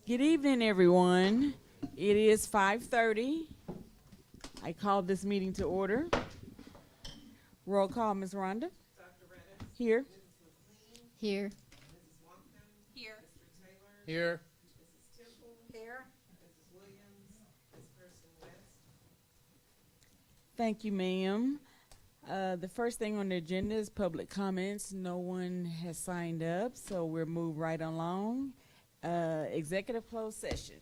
Good evening, everyone. It is 5:30. I call this meeting to order. Roll call, Ms. Rhonda. Here. Here. Here. Here. Here. Thank you, ma'am. The first thing on the agenda is public comments. No one has signed up, so we'll move right along. Executive closed session.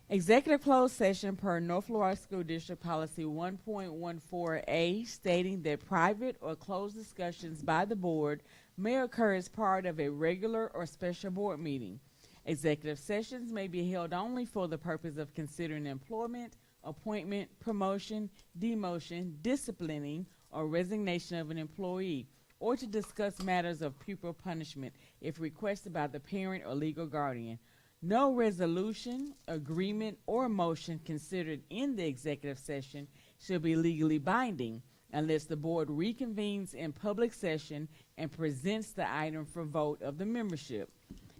Executive closed session per North Florida School District Policy 1.14A stating that private or closed discussions by the board may occur as part of a regular or special board meeting. Executive sessions may be held only for the purpose of considering employment, appointment, promotion, demotion, disciplining, or resignation of an employee, or to discuss matters of pupil punishment if requested by the parent or legal guardian. No resolution, agreement, or motion considered in the executive session shall be legally binding unless the board reconvenes in public session and presents the item for vote of the membership.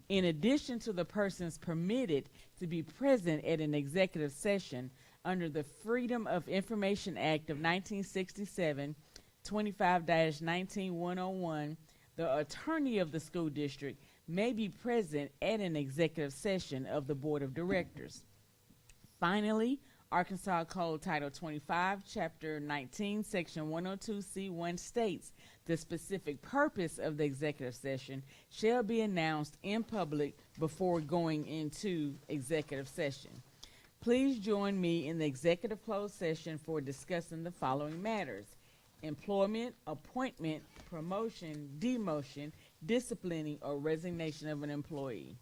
In addition to the persons permitted to be present at an executive session under the Freedom of Information Act of 1967, 25-191, the attorney of the school district may be present at an executive session of the board of directors. Finally, Arkansas Code Title 25, Chapter 19, Section 102C1 states the specific purpose of the executive session shall be announced in public before going into executive session. Please join me in the executive closed session for discussing the following matters: employment, appointment, promotion, demotion, disciplining, or resignation of an employee.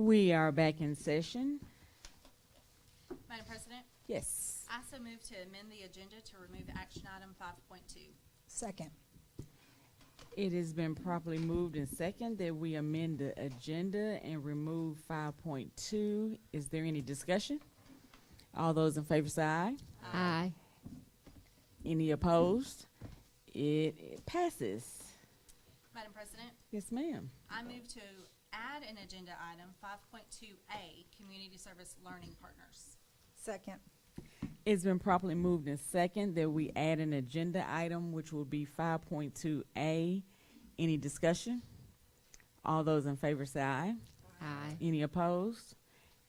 We are back in session. Madam President, Yes. I so move to amend the agenda to remove action item 5.2. Second. It has been properly moved and second that we amend the agenda and remove 5.2. Is there any discussion? All those in favor say aye. Aye. Any opposed? It passes. Madam President, Yes, ma'am. I move to add an agenda item 5.2A, Community Service Learning Partners. Second. It's been properly moved and second that we add an agenda item, which will be 5.2A. Any discussion? All those in favor say aye. Aye. Any opposed?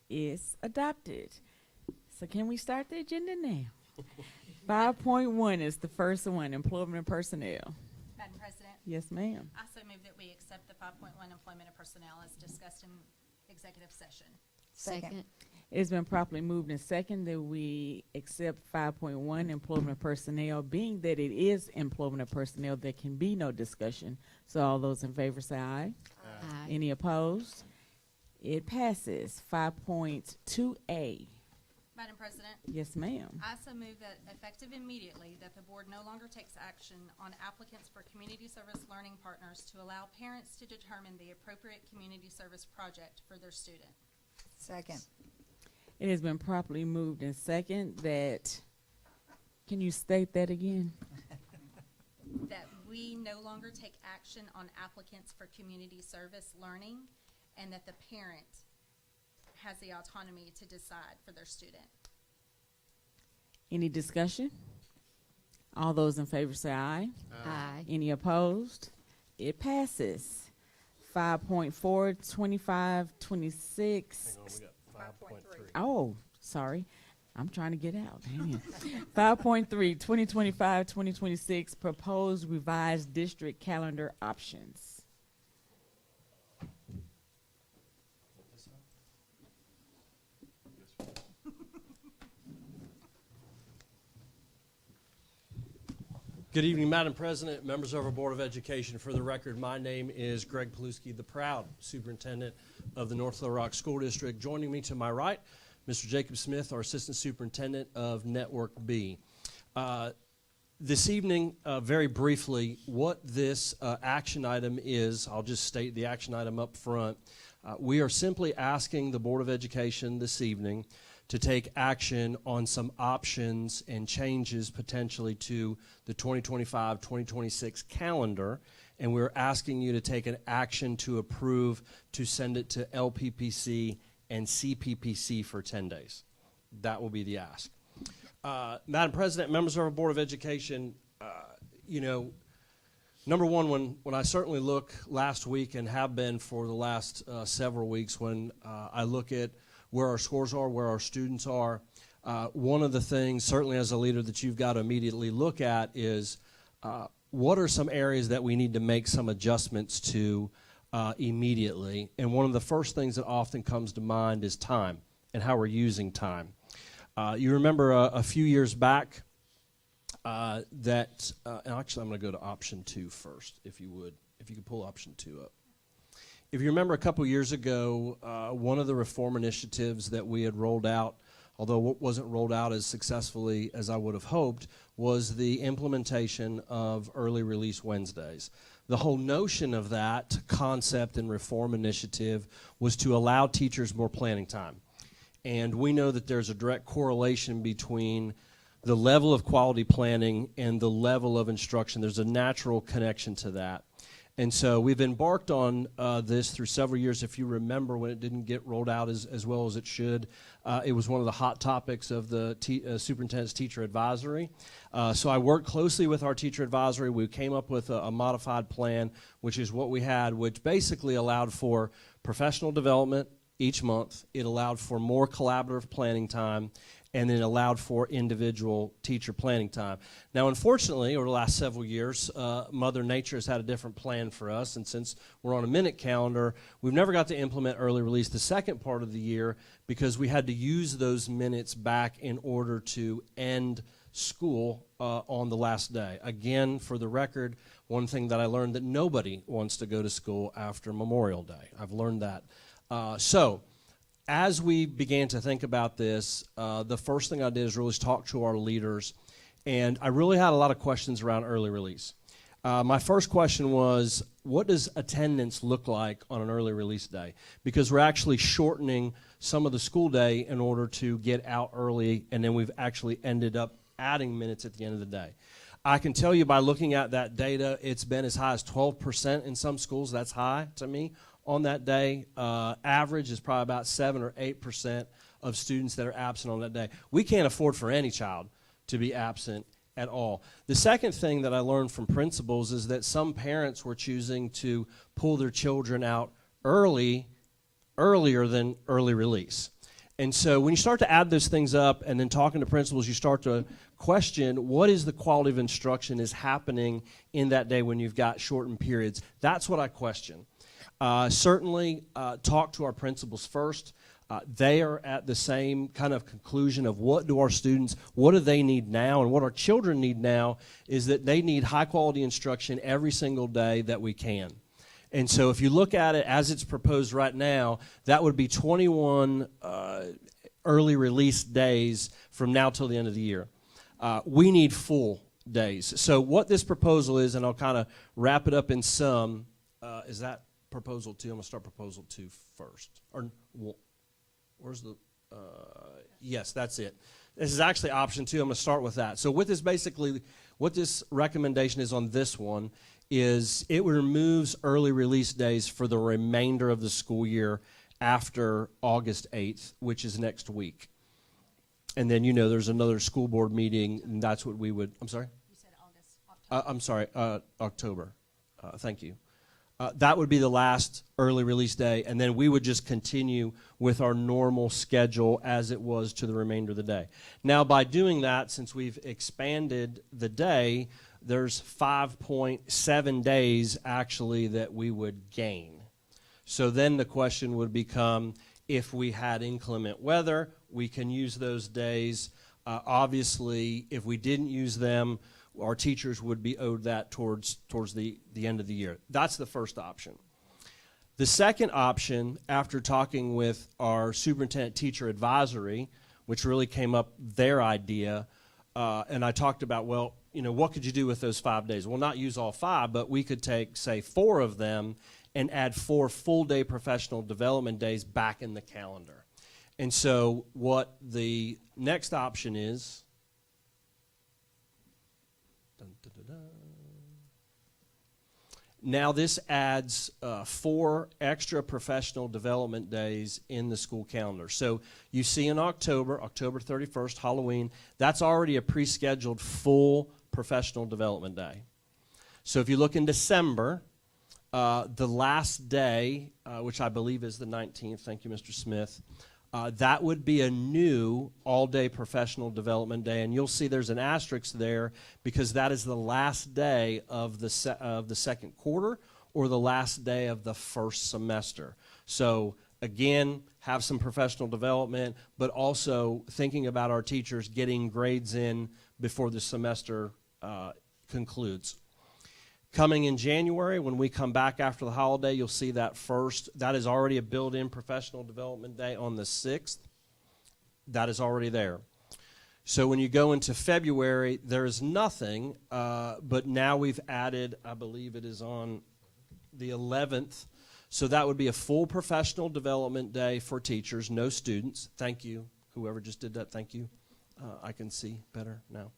It's adopted. So can we start the agenda now? 5.1 is the first one, employment and personnel. Madam President, Yes, ma'am. I so move that we accept the 5.1 employment of personnel as discussed in executive session. Second. It's been properly moved and second that we accept 5.1 employment of personnel, being that it is employment of personnel, there can be no discussion. So all those in favor say aye. Aye. Any opposed? It passes. 5.2A. Madam President, Yes, ma'am. I so move that effective immediately that the board no longer takes action on applicants for community service learning partners to allow parents to determine the appropriate community service project for their student. Second. It has been properly moved and second that, can you state that again? That we no longer take action on applicants for community service learning, and that the parent has the autonomy to decide for their student. Any discussion? All those in favor say aye. Aye. Any opposed? It passes. 5.4, 25, 26. Hang on, we got 5.3. Oh, sorry. I'm trying to get out. Hang on. 5.3, 2025, 2026, proposed revised district calendar options. Good evening, Madam President, members of our Board of Education. For the record, my name is Greg Paluski, the proud superintendent of the North Little Rock School District. Joining me to my right, Mr. Jacob Smith, our assistant superintendent of Network B. This evening, very briefly, what this action item is, I'll just state the action item up front. We are simply asking the Board of Education this evening to take action on some options and changes potentially to the 2025-2026 calendar, and we're asking you to take an action to approve to send it to LPPC and CPPC for 10 days. That will be the ask. Madam President, members of our Board of Education, number one, when I certainly look last week and have been for the last several weeks, when I look at where our scores are, where our students are, one of the things, certainly as a leader, that you've got to immediately look at is what are some areas that we need to make some adjustments to immediately. And one of the first things that often comes to mind is time and how we're using time. You remember a few years back and actually I'm going to go to option 2 first, if you would. If you could pull option 2 up. If you remember a couple years ago, one of the reform initiatives that we had rolled out, although it wasn't rolled out as successfully as I would have hoped, was the implementation of early release Wednesdays. The whole notion of that concept and reform initiative was to allow teachers more planning time. And we know that there's a direct correlation between the level of quality planning and the level of instruction. There's a natural connection to that. And so we've embarked on this through several years. If you remember when it didn't get rolled out as well as it should, it was one of the hot topics of the superintendent's teacher advisory. So I worked closely with our teacher advisory. We came up with a modified plan, which is what we had, which basically allowed for professional development each month. It allowed for more collaborative planning time, and it allowed for individual teacher planning time. Now, unfortunately, over the last several years, Mother Nature has had a different plan for us, and since we're on a minute calendar, we've never got to implement early release the second part of the year because we had to use those minutes back in order to end school on the last day. Again, for the record, one thing that I learned that nobody wants to go to school after Memorial Day. I've learned that. So as we began to think about this, the first thing I did is really talk to our leaders, and I really had a lot of questions around early release. My first question was, what does attendance look like on an early release day? Because we're actually shortening some of the school day in order to get out early, and then we've actually ended up adding minutes at the end of the day. I can tell you by looking at that data, it's been as high as 12% in some schools. That's high to me on that day. Average is probably about 7 or 8% of students that are absent on that day. We can't afford for any child to be absent at all. The second thing that I learned from principals is that some parents were choosing to pull their children out earlier than early release. And so when you start to add those things up and then talking to principals, you start to question what is the quality of instruction is happening in that day when you've got shortened periods. That's what I question. Certainly talk to our principals first. They are at the same kind of conclusion of what do our students, what do they need now, and what our children need now is that they need high quality instruction every single day that we can. And so if you look at it as it's proposed right now, that would be 21 early release days from now till the end of the year. We need full days. So what this proposal is, and I'll kind of wrap it up in sum, is that proposal 2? I'm going to start proposal 2 first. Or where's the, yes, that's it. This is actually option 2. I'm going to start with that. So what this recommendation is on this one is it removes early release days for the remainder of the school year after August 8th, which is next week. And then, there's another school board meeting, and that's what we would, I'm sorry? You said August, October. I'm sorry, October. Thank you. That would be the last early release day, and then we would just continue with our normal schedule as it was to the remainder of the day. Now, by doing that, since we've expanded the day, there's 5.7 days actually that we would gain. So then the question would become, if we had inclement weather, we can use those days. Obviously, if we didn't use them, our teachers would be owed that towards the end of the year. That's the first option. The second option, after talking with our superintendent teacher advisory, which really came up their idea, and I talked about, what could you do with those 5 days? Well, not use all 5, but we could take, say, 4 of them and add 4 full-day professional development days back in the calendar. And so what the next option is, now this adds 4 extra professional development days in the school calendar. So you see in October 31st, Halloween, that's already a pre-scheduled full professional development day. So if you look in December, the last day, which I believe is the 19th, thank you, Mr. Smith, that would be a new all-day professional development day, and you'll see there's an asterisk there because that is the last day of the second quarter or the last day of the first semester. So again, have some professional development, but also thinking about our teachers getting grades in before the semester concludes. Coming in January, when we come back after the holiday, you'll see that that is already a built-in professional development day on the 6th. That is already there. So when you go into February, there is nothing, but now we've added, I believe it is on the 11th, so that would be a full professional development day for teachers, no students. Thank you. Whoever just did that, thank you. I can see better now.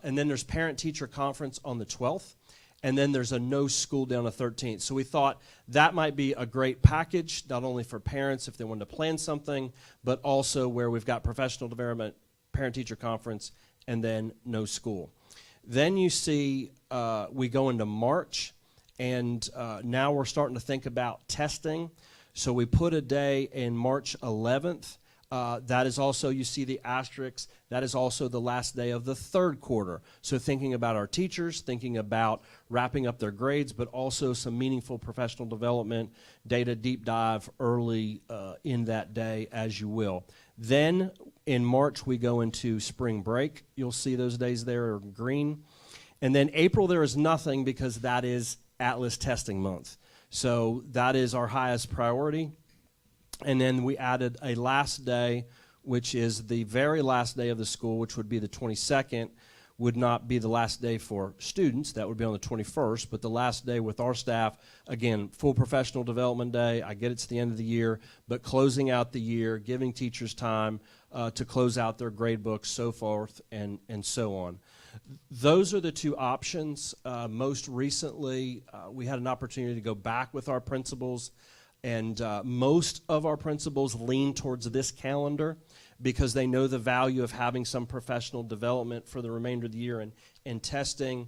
And then there's parent-teacher conference on the 12th. And then there's a no school day on the 13th. So we thought that might be a great package, not only for parents if they wanted to plan something, but also where we've got professional development, parent-teacher conference, and then no school. Then you see we go into March, and now we're starting to think about testing. So we put a day in March 11th. That is also, you see the asterisks, that is also the last day of the third quarter. So thinking about our teachers, thinking about wrapping up their grades, but also some meaningful professional development, data deep dive early in that day as you will. Then in March we go into spring break. You'll see those days there are green. And then April there is nothing because that is Atlas testing month. So that is our highest priority. And then we added a last day, which is the very last day of the school, which would be the 22nd, would not be the last day for students. That would be on the 21st, but the last day with our staff, again, full professional development day. I get it's the end of the year, but closing out the year, giving teachers time to close out their grade books, so forth and so on. Those are the two options. Most recently, we had an opportunity to go back with our principals, and most of our principals lean towards this calendar because they know the value of having some professional development for the remainder of the year and testing.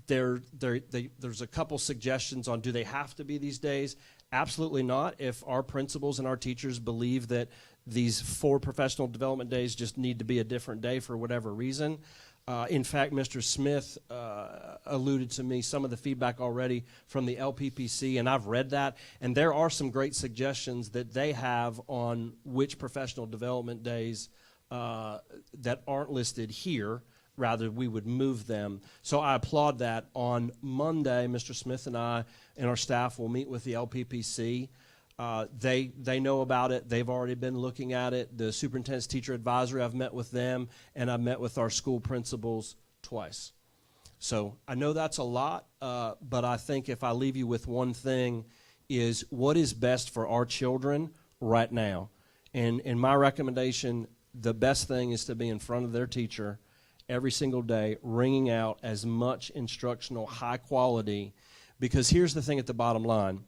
There's a couple suggestions on, do they have to be these days? Absolutely not. If our principals and our teachers believe that these 4 professional development days just need to be a different day for whatever reason. In fact, Mr. Smith alluded to me some of the feedback already from the LPPC, and I've read that, and there are some great suggestions that they have on which professional development days that aren't listed here. Rather, we would move them. So I applaud that. On Monday, Mr. Smith and I and our staff will meet with the LPPC. They know about it. They've already been looking at it. The superintendent's teacher advisory, I've met with them, and I've met with our school principals twice. So I know that's a lot, but I think if I leave you with one thing is what is best for our children right now. And in my recommendation, the best thing is to be in front of their teacher every single day, wringing out as much instructional high quality, because here's the thing at the bottom line.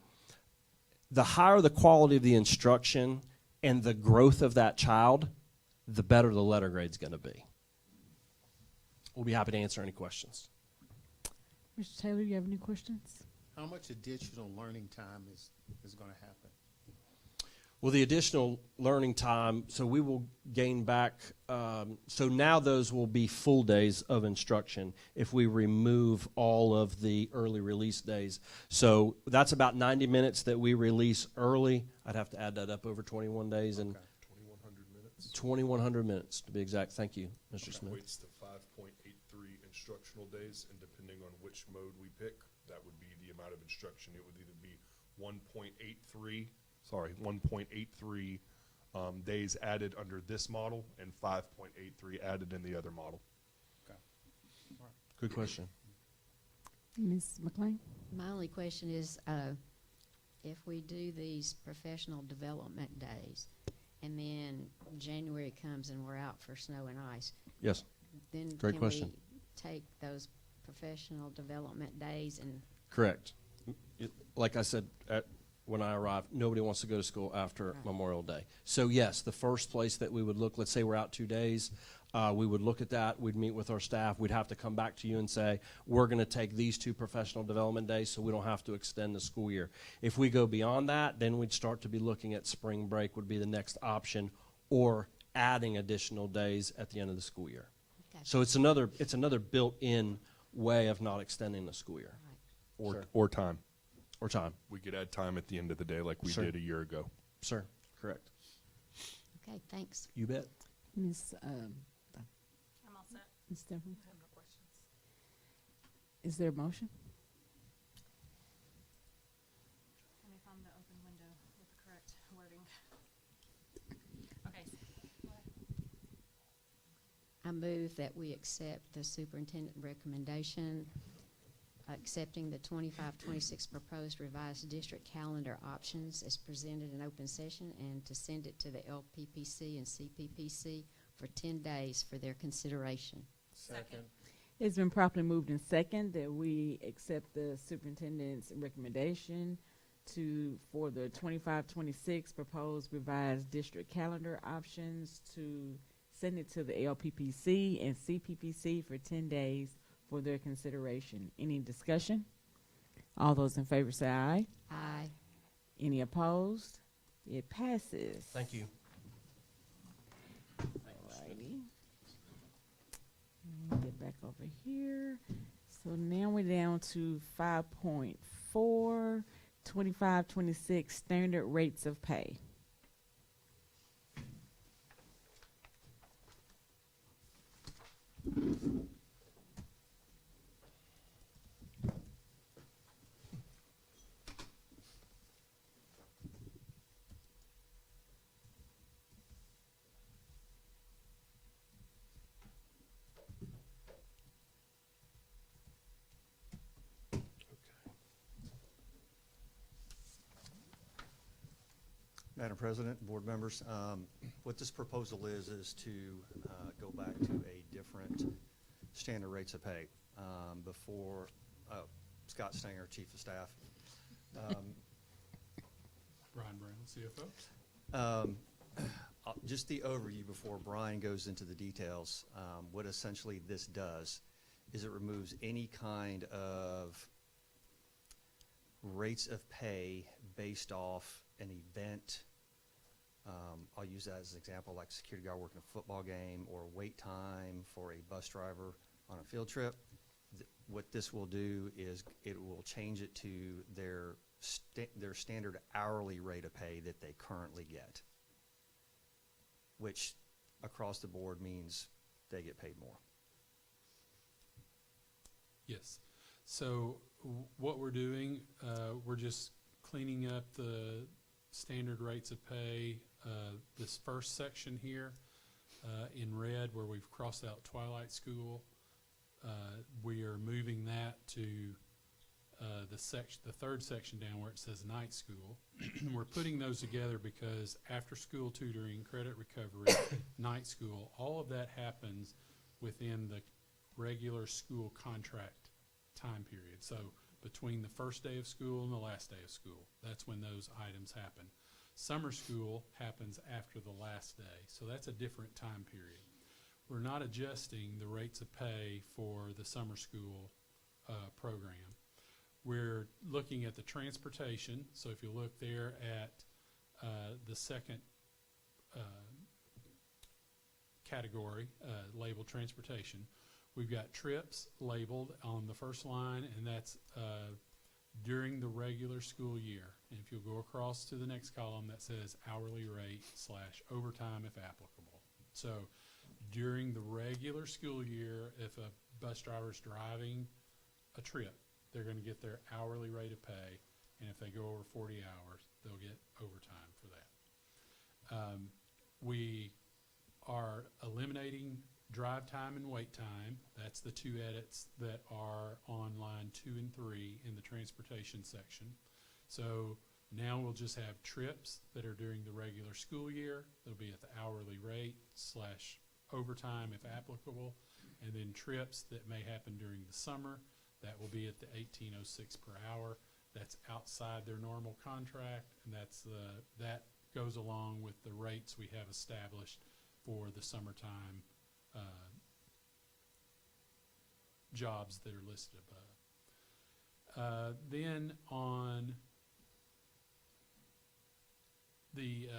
The higher the quality of the instruction and the growth of that child, the better the letter grade's going to be. We'll be happy to answer any questions. Mr. Taylor, you have any questions? How much additional learning time is going to happen? Well, the additional learning time, so we will gain back, so now those will be full days of instruction if we remove all of the early release days. So that's about 90 minutes that we release early. I'd have to add that up over 21 days. And 2,100 minutes. 2,100 minutes, to be exact. Thank you, Mr. Smith. Equates to 5.83 instructional days, and depending on which mode we pick, that would be the amount of instruction. It would either be 1.83 days added under this model and 5.83 added in the other model. Okay. All right. Good question. Ms. McLean? My only question is, if we do these professional development days, and then January comes and we're out for snow and ice, Yes. then Great can question. we take those professional development days and Correct. Like I said when I arrived, nobody wants to go to school after Memorial Day. So yes, the first place that we would look, let's say we're out 2 days, we would look at that, we'd meet with our staff, we'd have to come back to you and say, we're going to take these 2 professional development days so we don't have to extend the school year. If we go beyond that, then we'd start to be looking at spring break would be the next option, or adding additional days at the end of the school year. Okay. So it's another built-in way of not extending the school year. Or time. Or time. We could add time at the end of the day like we Sure. did a year ago. Sir, correct. Okay, thanks. You bet. Ms. I'm all set. Ms. Stephanie? I have no questions. Is there a motion? Let me find the open window with the correct wording. Okay. I move that we accept the superintendent recommendation accepting the 25-26 proposed revised district calendar options as presented in open session, and to send it to the LPPC and CPPC for 10 days for their consideration. Second. It's been properly moved in second that we accept the superintendent's recommendation for the 25-26 proposed revised district calendar options, to send it to the LPPC and CPPC for 10 days for their consideration. Any discussion? All those in favor say aye. Aye. Any opposed? It passes. Thank you. Alrighty. Let me get back over here. So now we're down to 5.4, 25-26 standard rates of pay. Madam President, board members, what this proposal is to go back to a different standard rates of pay. Before, Scott Stanger, Chief of Staff. Brian Brown, CFO. Just the overview before Brian goes into the details. What essentially this does is it removes any kind of rates of pay based off an event. I'll use that as an example, like security guard working a football game or wait time for a bus driver on a field trip. What this will do is it will change it to their standard hourly rate of pay that they currently get, which across the board means they get paid more. Yes. So what we're doing, we're just cleaning up the standard rates of pay. This first section here in red where we've crossed out Twilight School, we are moving that to the third section down where it says night school. We're putting those together because after school tutoring, credit recovery, night school, all of that happens within the regular school contract time period. So between the first day of school and the last day of school, that's when those items happen. Summer school happens after the last day, so that's a different time period. We're not adjusting the rates of pay for the summer school program. We're looking at the transportation, so if you look there at the second category, labeled transportation, we've got trips labeled on the first line, and that's during the regular school year. And if you'll go across to the next column, that says hourly rate / overtime if applicable. So during the regular school year, if a bus driver's driving a trip, they're going to get their hourly rate of pay, and if they go over 40 hours, they'll get overtime for that. We are eliminating drive time and wait time. That's the two edits that are on line 2 and 3 in the transportation section. So now we'll just have trips that are during the regular school year. They'll be at the hourly rate / overtime if applicable, and then trips that may happen during the summer, that will be at the $18.06 per hour. That's outside their normal contract, and that goes along with the rates we have established for the summertime jobs that are listed above. Then on the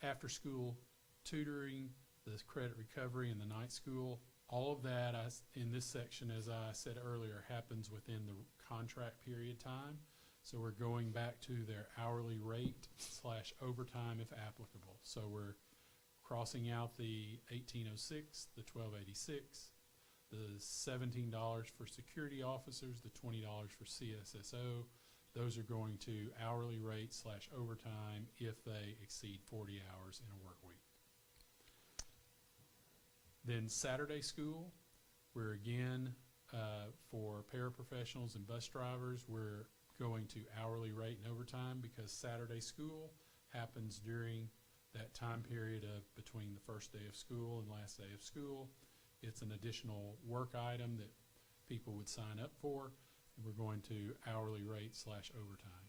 after-school tutoring, the credit recovery, and the night school, all of that in this section, as I said earlier, happens within the contract period time. So we're going back to their hourly rate / overtime if applicable. So we're crossing out the $18.06, the $12.86, the $17 for security officers, the $20 for CSSO. Those are going to hourly rate / overtime if they exceed 40 hours in a work week. Then Saturday school, we're again, for paraprofessionals and bus drivers, we're going to hourly rate and overtime because Saturday school happens during that time period of between the first day of school and last day of school. It's an additional work item that people would sign up for, and we're going to hourly rate / overtime.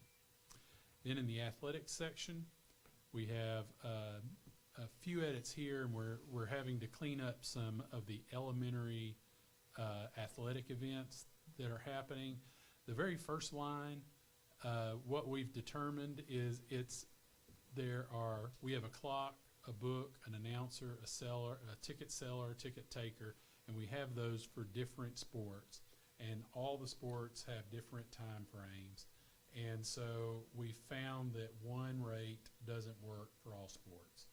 Then in the athletics section, we have a few edits here, and we're having to clean up some of the elementary athletic events that are happening. The very first line, what we've determined is we have a clock, a book, an announcer, a seller, a ticket seller, a ticket taker, and we have those for different sports. And all the sports have different time frames. And so we found that one rate doesn't work for all sports.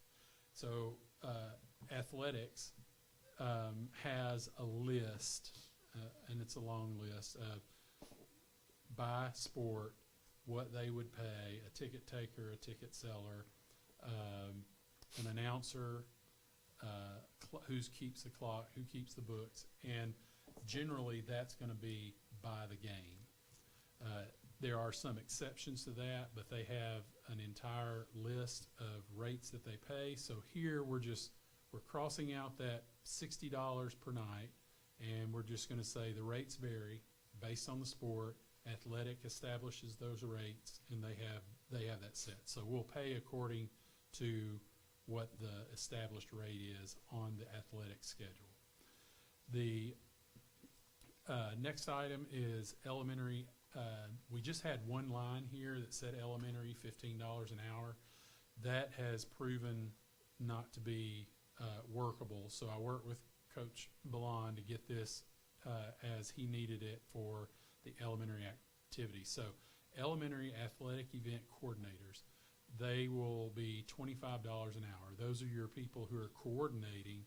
So athletics has a list, and it's a long list of by sport what they would pay, a ticket taker, a ticket seller, an announcer, who keeps the clock, who keeps the books, and generally that's going to be by the game. There are some exceptions to that, but they have an entire list of rates that they pay. So here we're crossing out that $60 per night, and we're just going to say the rates vary based on the sport. Athletic establishes those rates, and they have that set. So we'll pay according to what the established rate is on the athletic schedule. The next item is elementary. We just had one line here that said elementary $15 an hour. That has proven not to be workable. So I worked with Coach Ballon to get this as he needed it for the elementary activity. So elementary athletic event coordinators, they will be $25 an hour. Those are your people who are coordinating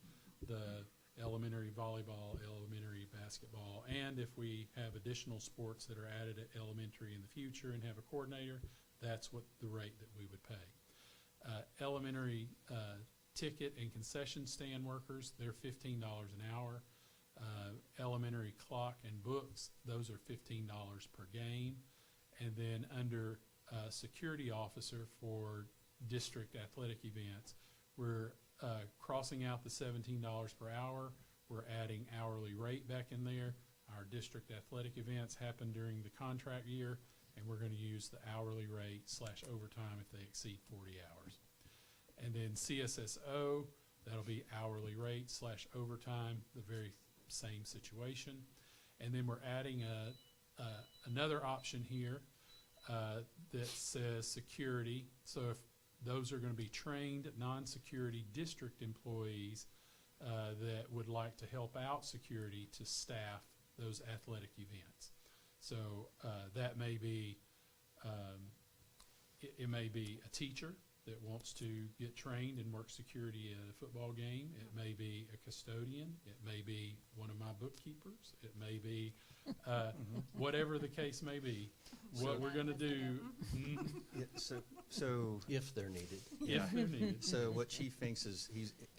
the elementary volleyball, elementary basketball, and if we have additional sports that are added at elementary in the future and have a coordinator, that's what the rate that we would pay. Elementary ticket and concession stand workers, they're $15 an hour. Elementary clock and books, those are $15 per game. And then under security officer for district athletic events, we're crossing out the $17 per hour. We're adding hourly rate back in there. Our district athletic events happen during the contract year, and we're going to use the hourly rate / overtime if they exceed 40 hours. And then CSSO, that'll be hourly rate / overtime, the very same situation. And then we're adding another option here that says security. So if those are going to be trained non-security district employees that would like to help out security to staff those athletic events. So that may be, it may be a teacher that wants to get trained and work security at a football game. It may be a custodian. It may be one of my bookkeepers. It may be whatever the case may be. What we're going to do. Yeah, so If they're needed. yeah. If they're needed. So what Chief thinks is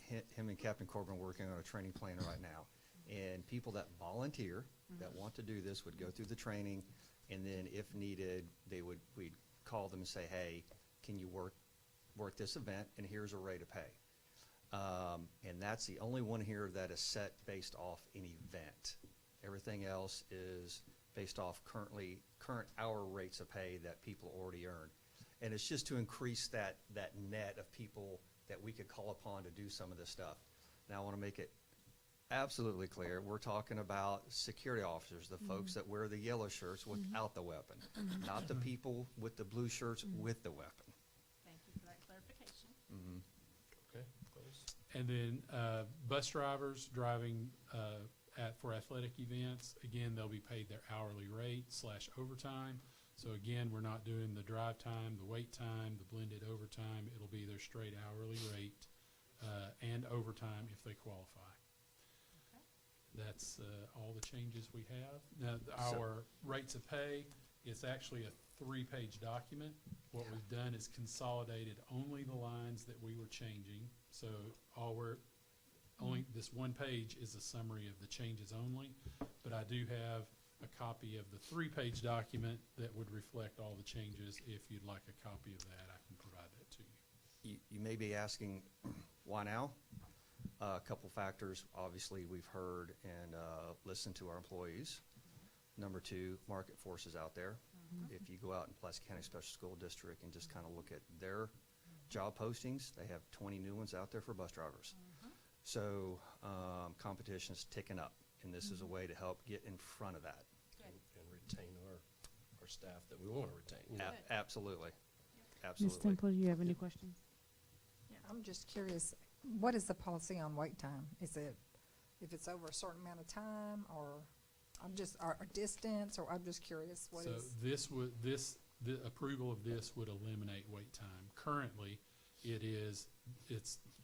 him and Captain Corbin are working on a training plan right now. And people that volunteer, that want to do this, would go through the training, and then if needed, we'd call them and say, hey, can you work this event, and here's a rate of pay. And that's the only one here that is set based off an event. Everything else is based off current hour rates of pay that people already earn. And it's just to increase that net of people that we could call upon to do some of this stuff. Now, I want to make it absolutely clear, we're talking about security officers, the folks that wear the yellow shirts without the weapon, not the people with the blue shirts with the weapon. Thank you for that clarification. Okay, close. And then bus drivers driving for athletic events, again, they'll be paid their hourly rate / overtime. So again, we're not doing the drive time, the wait time, the blended overtime. It'll be their straight hourly rate and overtime if they qualify. Okay. That's all the changes we have. Now, our rates of pay, it's actually a 3-page document. What we've done is consolidated only the lines that we were changing. So only this one page is a summary of the changes only, but I do have a copy of the 3-page document that would reflect all the changes. If you'd like a copy of that, I can provide that to you. You may be asking, why now? A couple factors. Obviously, we've heard and listened to our employees. Number 2, market forces out there. If you go out in Pulaski County Special School District and just kind of look at their job postings, they have 20 new ones out there for bus drivers. So competition's ticking up, and this is a way to help get in front of that. And retain our staff that we want to retain. Absolutely. Ms. Absolutely. Temple, do you have any questions? Yeah, I'm just curious, what is the policy on wait time? Is it if it's over a certain amount of time, or or distance, or I'm just curious what is? So the approval of this would eliminate wait time. Currently, it's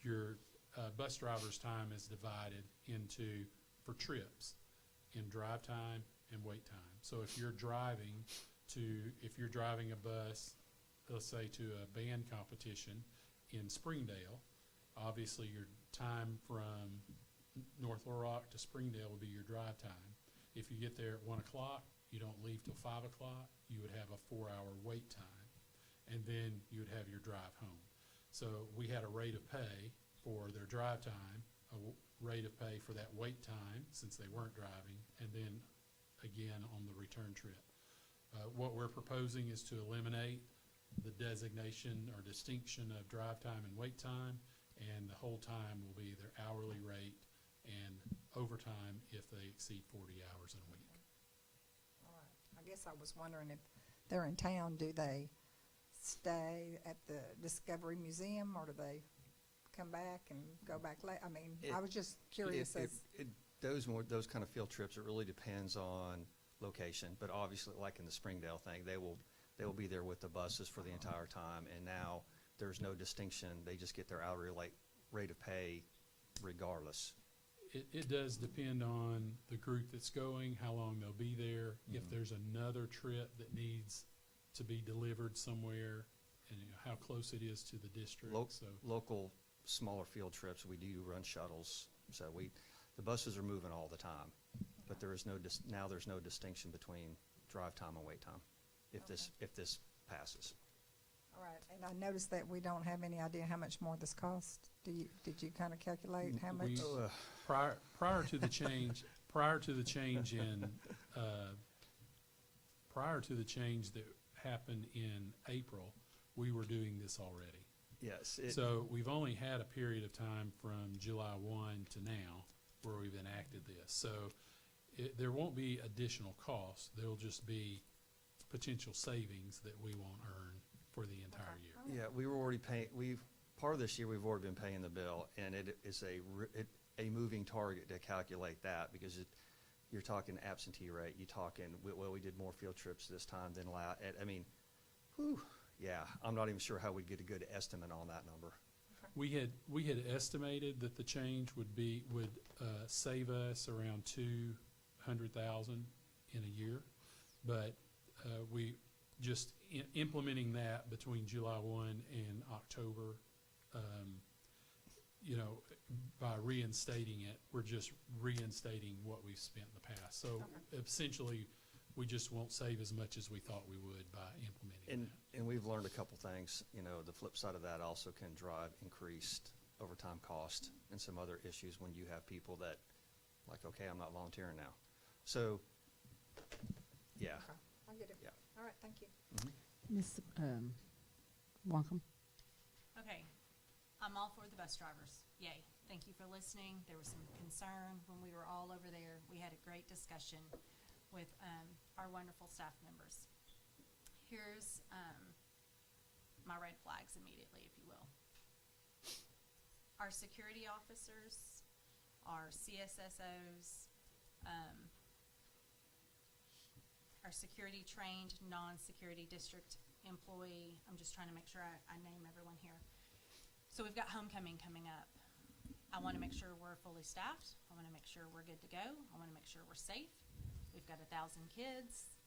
your bus driver's time is divided for trips in drive time and wait time. So if you're driving a bus, let's say to a band competition in Springdale, obviously your time from North Little Rock to Springdale would be your drive time. If you get there at 1 o'clock, you don't leave till 5 o'clock, you would have a 4-hour wait time, and then you would have your drive home. So we had a rate of pay for their drive time, rate of pay for that wait time since they weren't driving, and then again on the return trip. What we're proposing is to eliminate the designation or distinction of drive time and wait time, and the whole time will be their hourly rate and overtime if they exceed 40 hours in a week. All right. I guess I was wondering if they're in town, do they stay at the Discovery Museum, or do they come back and go back late? I mean, I was just curious Those kind of field trips, it really depends on location, but obviously, like in the Springdale thing, they will be there with the buses for the entire time, and now there's no distinction. They just get their hourly rate of pay regardless. It does depend on the group that's going, how long they'll be there, if there's another trip that needs to be delivered somewhere, and how close it is to the district. Local smaller field trips, we do run shuttles, so the buses are moving all the time, but there is now there's no distinction between drive time and wait time if this passes. All right, and I noticed that we don't have any idea how much more this costs. Did you kind of calculate how much? Prior to the change that happened in April, we were doing this already. Yes. So we've only had a period of time from July 1 to now where we've enacted this. So there won't be additional costs. There will just be potential savings that we won't earn for the entire year. Yeah, we were already paying. Part of this year we've already been paying the bill, and it is a moving target to calculate that, because you're talking absentee rate. You're talking, well, we did more field trips this time than last. I mean, whew, yeah, I'm not even sure how we'd get a good estimate on that number. We had estimated that the change would save us around $200,000 in a year, but we just implementing that between July 1 and October, by reinstating it, we're just reinstating what we've spent in the past. So essentially, we just won't save as much as we thought we would by implementing that. And we've learned a couple things. The flip side of that also can drive increased overtime cost and some other issues when you have people that, like, okay, I'm not volunteering now. So, yeah. Okay, I get it. Yeah. All right, thank you. Ms. Wonkum? Okay, I'm all for the bus drivers. Yay. Thank you for listening. There was some concern when we were all over there. We had a great discussion with our wonderful staff members. Here's my red flags immediately, if you will. Our security officers, our CSSOs, our security trained, non-security district employee. I'm just trying to make sure I name everyone here. So we've got homecoming coming up. I want to make sure we're fully staffed. I want to make sure we're good to go. I want to make sure we're safe. We've got 1,000 kids.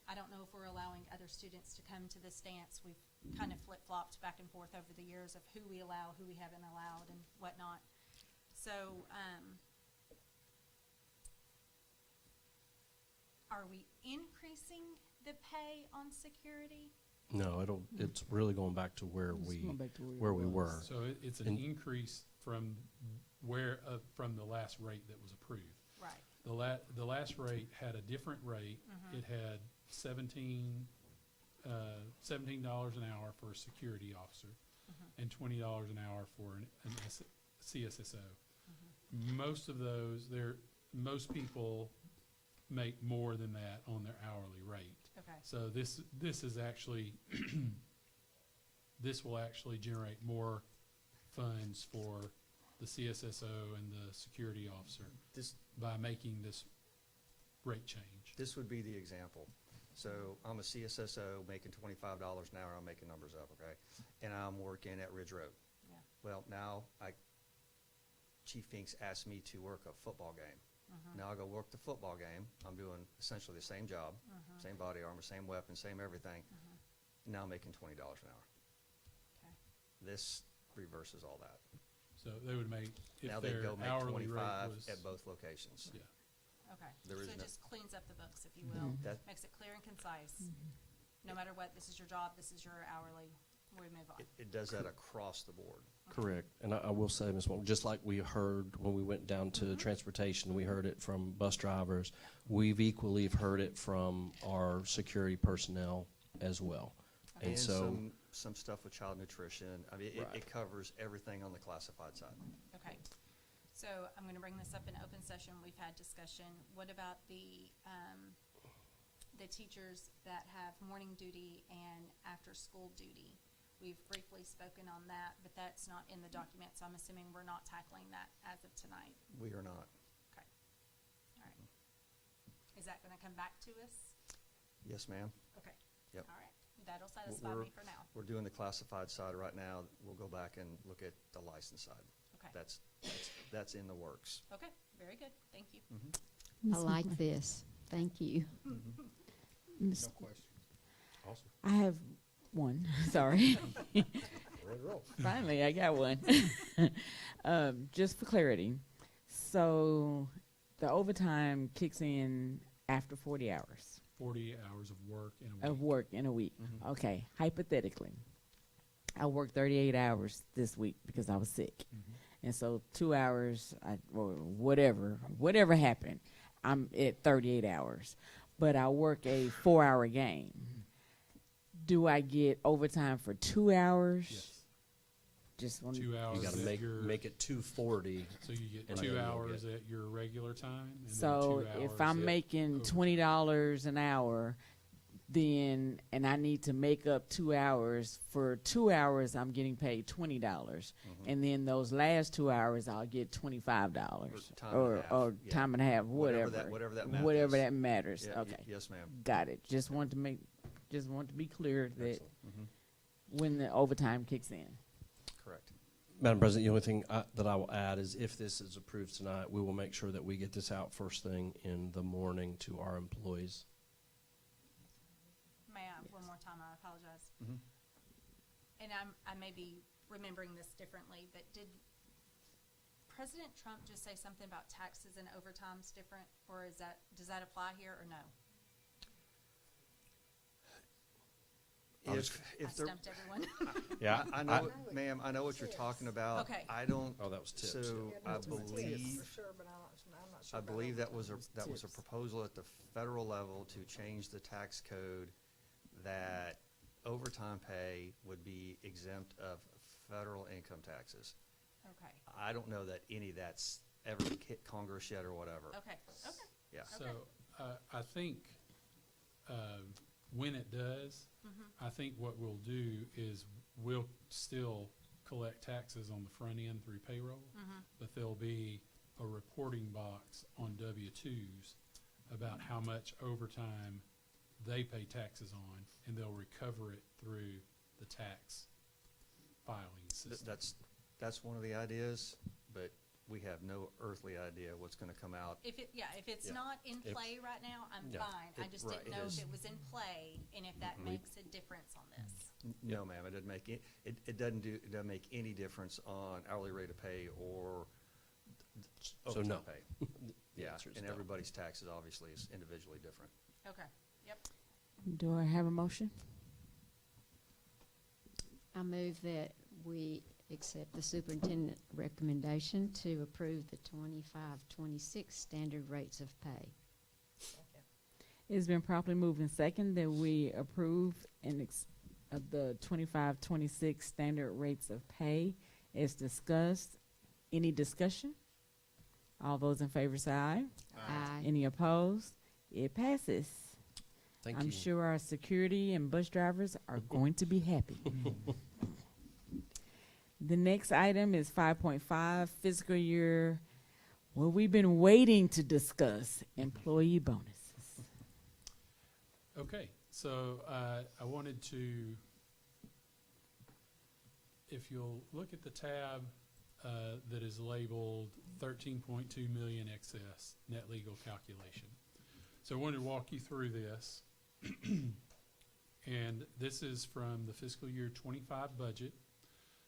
I don't know if we're allowing other students to come to this dance. We've kind of flip-flopped back and forth over the years of who we allow, who we haven't allowed, and whatnot. So are we increasing the pay on security? No, it's really going back to where we were. So it's an increase from from the last rate that was approved. Right. The last rate had a different rate. It had $17 an hour for a security officer and $20 an hour for an CSSO. Most of those, most people make more than that on their hourly rate. Okay. So this is actually this will actually generate more funds for the CSSO and the security officer by making this rate change. This would be the example. So I'm a CSSO making $25 an hour. I'm making numbers up, okay? And I'm working at Ridge Road. Yeah. Well, now Chief Finks asked me to work a football game. Now I go work the football game. I'm doing essentially the same job, same body armor, same weapon, same everything. Now I'm making $20 an hour. Okay. This reverses all that. So they would make, if Now they their go make hourly rate 25 was, at both locations. yeah. Okay, There so is it no- just cleans up the books, if you will, That, makes it clear and concise. No matter what, this is your job, this is your hourly, we move on. it does that across the board. Correct. And I will say, Ms. Walton, just like we heard when we went down to transportation, we heard it from bus drivers. We've equally heard it from our security personnel as well. And so, some stuff with child nutrition. I mean, Right. it covers everything on the classified side. Okay, so I'm gonna bring this up in open session, we've had discussion, what about the teachers that have morning duty and after-school duty? We've briefly spoken on that, but that's not in the document, so I'm assuming we're not tackling that as of tonight. We are not. Okay, all right. Is that gonna come back to us? Yes, ma'am. Okay. Yep. All right, that'll satisfy We're- me for now. We're doing the classified side right now. We'll go back and look at the license side. Okay, That's in the works. okay, very good, thank you. I like this. Thank you. No question. Awesome. I have one. Sorry. Ready to roll. Finally, I got one. Just for clarity, so the overtime kicks in after 40 hours 40 hours of work in a week. of work in a week. Mhm. Okay, hypothetically, I worked 38 hours this week because I was sick. And so 2 hours, or whatever happened, I'm at 38 hours. But I work a 4-hour game. Do I get overtime for 2 hours? Yes. Just one. 2 hours you got to at your, make it 240. so you get and 2 then you'll hours get- at your regular time, and So then 2 if hours I'm at making overtime. $20 an hour, then and I need to make up 2 hours, for 2 hours I'm getting paid $20, and then those last 2 hours I'll get $25 Or time and a half, or yeah. time and a half, Whatever whatever that math whatever is. that matters. Yeah, Okay, yes, ma'am. got it. Just want to be clear that Excellent. when the overtime kicks in. Correct. Madam President, the only thing that I will add is if this is approved tonight, we will make sure that we get this out first thing in the morning to our employees. May I, one more time, I apologize. Mhm. And I may be remembering this differently, but did President Trump just say something about taxes and overtime's different, or does that apply here, or no? If I there, stumped everyone. Yeah, I know, ma'am, I know what you're talking about. Okay. I don't, Oh, that was tips. so I For believe, sure, but I'm not sure. I about believe that overtime. was a Tips. proposal at the federal level to change the tax code that overtime pay would be exempt of federal income taxes. Okay, I don't know that any of that's ever hit Congress yet or whatever. okay, okay. Yeah. So I think when it does, Mm-hmm. I think what we'll do is we'll still collect taxes on the front end through payroll, Mm-hmm. but there'll be a reporting box on W-2s about how much overtime they pay taxes on, and they'll recover it through the tax filing system. That's one of the ideas, but we have no earthly idea what's gonna come out. If it's Yeah. not in If- play right now, I'm Yeah. fine. I just Right, didn't it know is. if it was in play and if that makes a difference on this. No, ma'am, it doesn't make, it doesn't make any difference on hourly rate of pay or So no. overtime pay. The Yeah, answer is and no. everybody's taxes obviously is individually different. Okay, yep. Do I have a motion? I move that we accept the superintendent recommendation to approve the 25-26 standard rates of pay. It's been properly moved and second that we approve the 25-26 standard rates of pay as discussed. Any discussion? All those in favor say aye. Aye. Any opposed? It passes. Thank I'm you. sure our security and bus drivers are going to be happy. The next item is 5.5 fiscal year, well, we've been waiting to discuss employee bonuses. Okay, so I wanted to, if you'll look at the tab that is labeled 13.2 million excess net legal calculation. So I wanted to walk you through this. And this is from the fiscal year 25 budget.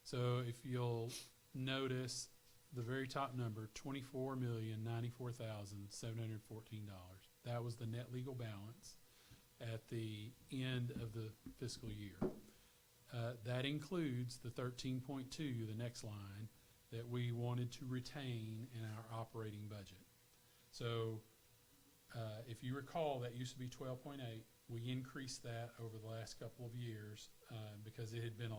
So if you'll notice, the very top number, $24,094,714. That was the net legal balance at the end of the fiscal year. That includes the 13.2, the next line, that we wanted to retain in our operating budget. So if you recall, that used to be 12.8. We increased that over the last couple of years because it had been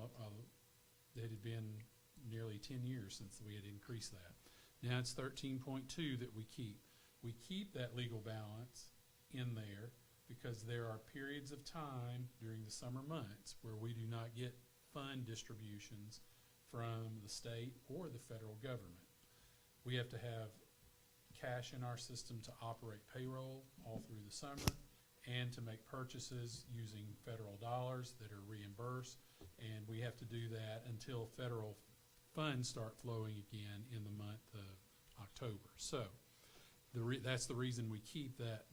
nearly 10 years since we had increased that. Now it's 13.2 that we keep. We keep that legal balance in there because there are periods of time during the summer months where we do not get fund distributions from the state or the federal government. We have to have cash in our system to operate payroll all through the summer and to make purchases using federal dollars that are reimbursed, and we have to do that until federal funds start flowing again in the month of October. So that's the reason we keep that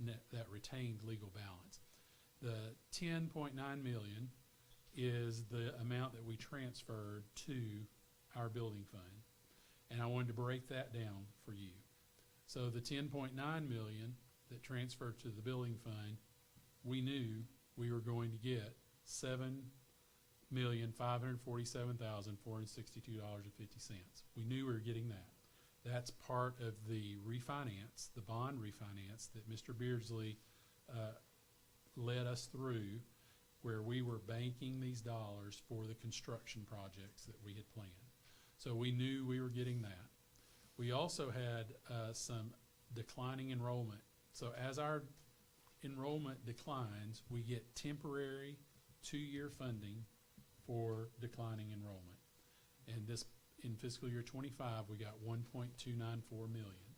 retained legal balance. The $10.9 million is the amount that we transferred to our building fund, and I wanted to break that down for you. So the $10.9 million that transferred to the building fund, we knew we were going to get $7,547,462.50. We knew we were getting that. That's part of the refinance, the bond refinance that Mr. Beardsley led us through, where we were banking these dollars for the construction projects that we had planned. So we knew we were getting that. We also had some declining enrollment. So as our enrollment declines, we get temporary 2-year funding for declining enrollment. And this, in fiscal year 25, we got $1.294 million.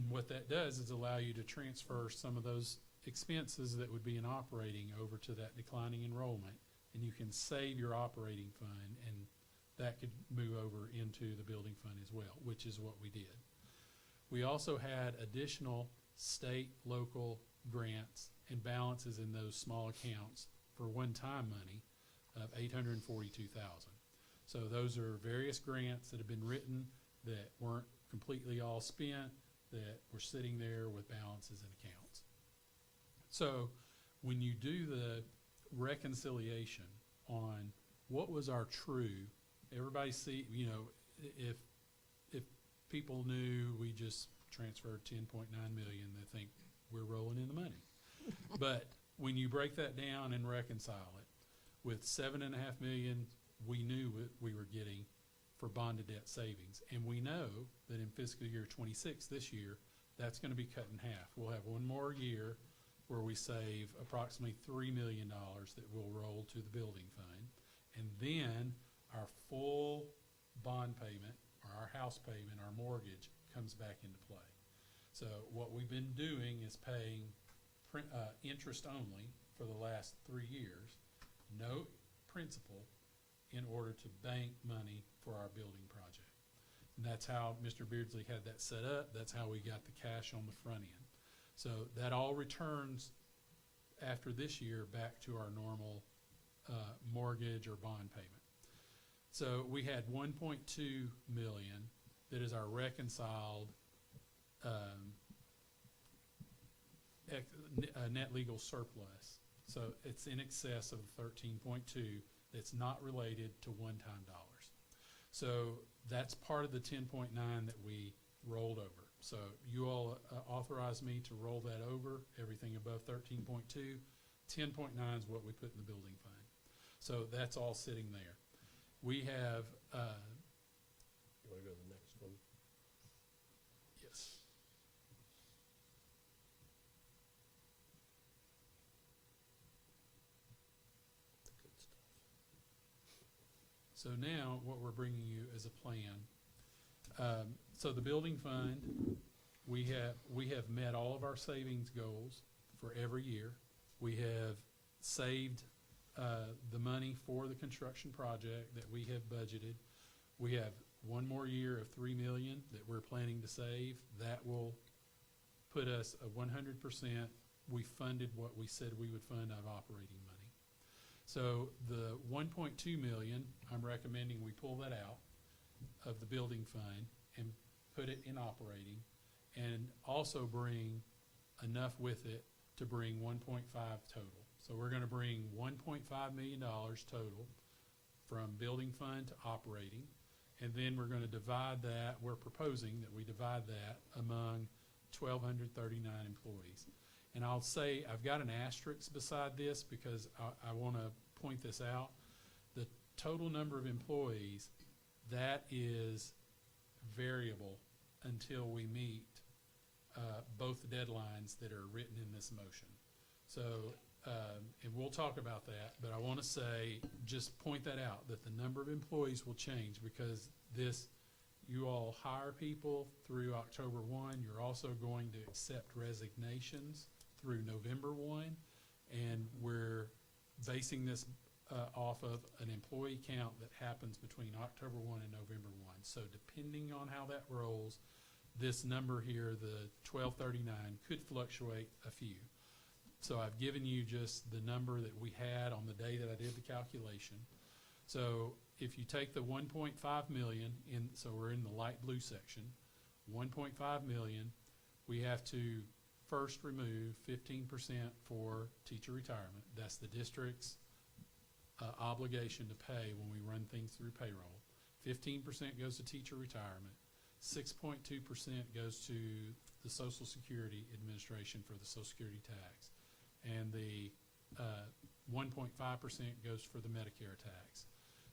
What that does is allow you to transfer some of those expenses that would be in operating over to that declining enrollment, and you can save your operating fund, and that could move over into the building fund as well, which is what we did. We also had additional state, local grants and balances in those small accounts for one-time money of $842,000. So those are various grants that have been written that weren't completely all spent, that were sitting there with balances and accounts. So when you do the reconciliation on what was our true, everybody see, you know, if people knew we just transferred $10.9 million, they think we're rolling in the money. But when you break that down and reconcile it, with $7.5 million we knew we were getting for bonded debt savings, and we know that in fiscal year 26 this year, that's going to be cut in half. We'll have one more year where we save approximately $3 million that will roll to the building fund, and then our full bond payment, or our house payment, our mortgage, comes back into play. So what we've been doing is paying interest only for the last 3 years, no principal, in order to bank money for our building project. And that's how Mr. Beardsley had that set up. That's how we got the cash on the front end. So that all returns after this year back to our normal mortgage or bond payment. So we had $1.2 million that is our reconciled net legal surplus. So it's in excess of 13.2 that's not related to one-time dollars. So that's part of the 10.9 that we rolled over. So you all authorized me to roll that over, everything above 13.2. 10.9 is what we put in the building fund. So that's all sitting there. We have, You want to go to the next one? yes. Good stuff. So now what we're bringing you is a plan. So the building fund, we have met all of our savings goals for every year. We have saved the money for the construction project that we have budgeted. We have one more year of $3 million that we're planning to save. That will put us at 100%. We funded what we said we would fund out of operating money. So the $1.2 million, I'm recommending we pull that out, of the building fund and put it in operating, and also bring enough with it to bring 1.5 total. So we're going to bring $1.5 million total from building fund to operating, and then we're going to divide that, we're proposing that we divide that among 1,239 employees. And I'll say, I've got an asterisk beside this because I want to point this out. The total number of employees, that is variable until we meet both the deadlines that are written in this motion. So, and we'll talk about that, but I want to say, just point that out, that the number of employees will change because this, you all hire people through October 1. You're also going to accept resignations through November 1, and we're basing this off of an employee count that happens between October 1 and November 1. So depending on how that rolls, this number here, the 1239, could fluctuate a few. So I've given you just the number that we had on the day that I did the calculation. So if you take the 1.5 million, so we're in the light blue section, 1.5 million, we have to first remove 15% for teacher retirement. That's the district's obligation to pay when we run things through payroll. 15% goes to teacher retirement. 6.2% goes to the Social Security Administration for the Social Security tax. And the 1.5% goes for the Medicare tax.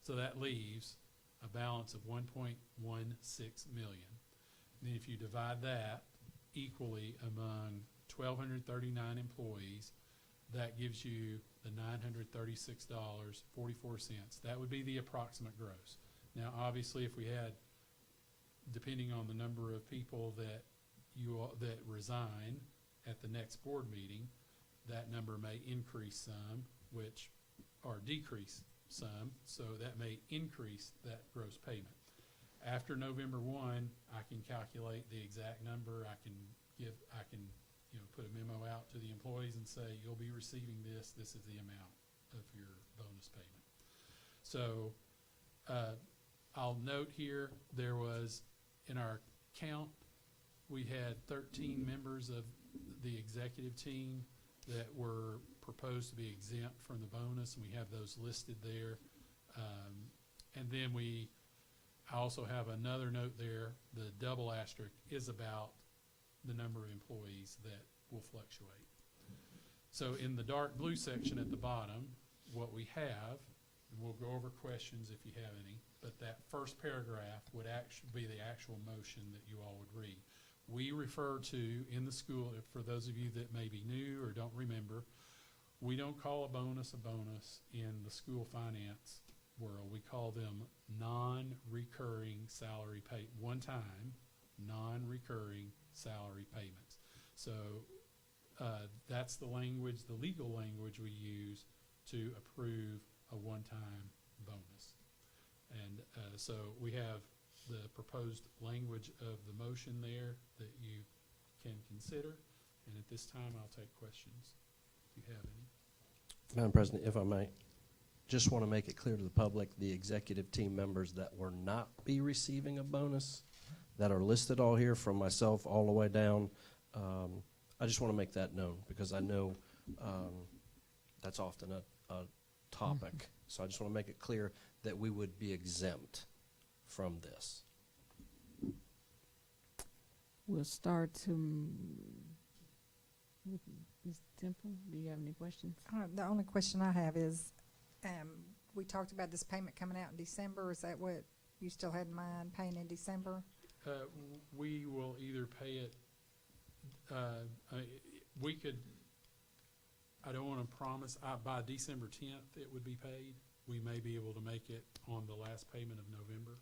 So that leaves a balance of 1.16 million. And then if you divide that equally among 1,239 employees, that gives you the $936.44. That would be the approximate gross. Now, obviously, if we had, depending on the number of people that that resign at the next board meeting, that number may increase some, or decrease some, so that may increase that gross payment. After November 1, I can calculate the exact number. I can put a memo out to the employees and say, you'll be receiving this. This is the amount of your bonus payment. So I'll note here, there was, in our count, we had 13 members of the executive team that were proposed to be exempt from the bonus, and we have those listed there. And then I also have another note there, the double asterisk is about the number of employees that will fluctuate. So in the dark blue section at the bottom, what we have, and we'll go over questions if you have any, but that first paragraph would actually be the actual motion that you all would read. We refer to in the school, for those of you that may be new or don't remember, we don't call a bonus in the school finance world. We call them non-recurring salary pay, one-time non-recurring salary payments. So that's the language, the legal language we use to approve a one-time bonus. And so we have the proposed language of the motion there that you can consider. And at this time, I'll take questions if you have any. Madam President, if I may, just want to make it clear to the public, the executive team members that will not be receiving a bonus, that are listed all here from myself all the way down, I just want to make that known because I know that's often a topic. So I just want to make it clear that we would be exempt from this. We'll start with Ms. Temple. Do you have any questions? The only question I have is, we talked about this payment coming out in December. Is that what you still had in mind, paying in December? We will either pay it, I don't want to promise, by December 10th it would be paid. We may be able to make it on the last payment of November.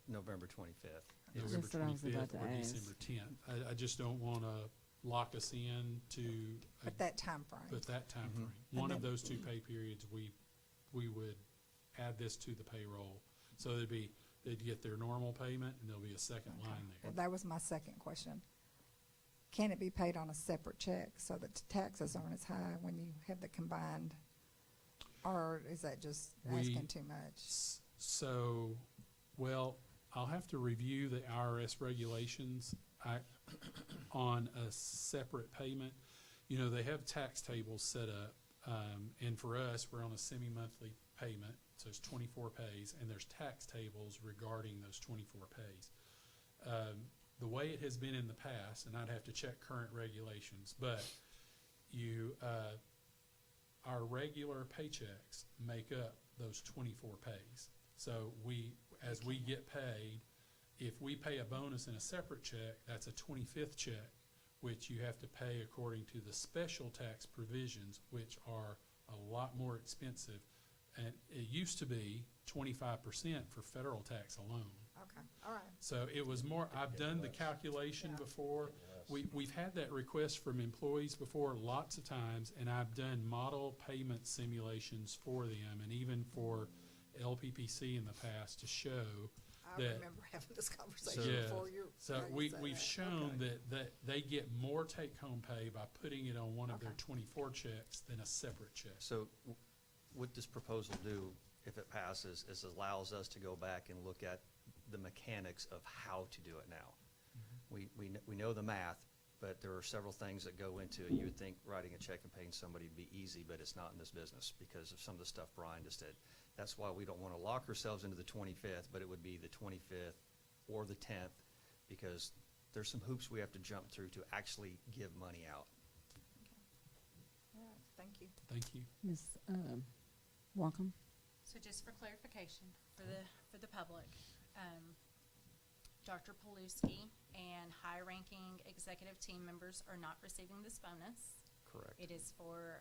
November 25th. November That's what I was 25th about to or ask. December 10th. I just don't want to lock us in to At that time frame? that time frame. And One of then- those two pay periods, we would add this to the payroll. So they'd get their normal payment and there'll be a second line there. Well, that was my second question. Can it be paid on a separate check so that taxes aren't as high when you have the combined? Or is that just asking too much? So, well, I'll have to review the IRS regulations on a separate payment. You know, they have tax tables set up, and for us, we're on a semi-monthly payment, so it's 24 pays, and there's tax tables regarding those 24 pays. The way it has been in the past, and I'd have to check current regulations, but our regular paychecks make up those 24 pays. So as we get paid, if we pay a bonus in a separate check, that's a 25th check, which you have to pay according to the special tax provisions, which are a lot more expensive. And it used to be 25% for federal tax alone. Okay, all right. So it was more, I've done the calculation before. We've had that request from employees before lots of times, and I've done model payment simulations for them, and even for LPPC in the past to show I that. remember having this conversation Yeah. before you. So now you we've say that. shown Okay. that they get more take-home pay by putting it on one of their Okay. 24 checks than a separate check. So what this proposal do, if it passes, is allows us to go back and look at the mechanics of how to do it now. We know the math, but there are several things that go into it. You would think writing a check and paying somebody would be easy, but it's not in this business because of some of the stuff Brian just did. That's why we don't want to lock ourselves into the 25th, but it would be the 25th or the 10th, because there's some hoops we have to jump through to actually give money out. All right, thank you. Thank you. Ms. Walcom? So just for clarification, for the public, Dr. Paluski and high-ranking executive team members are not receiving this bonus. Correct. It is for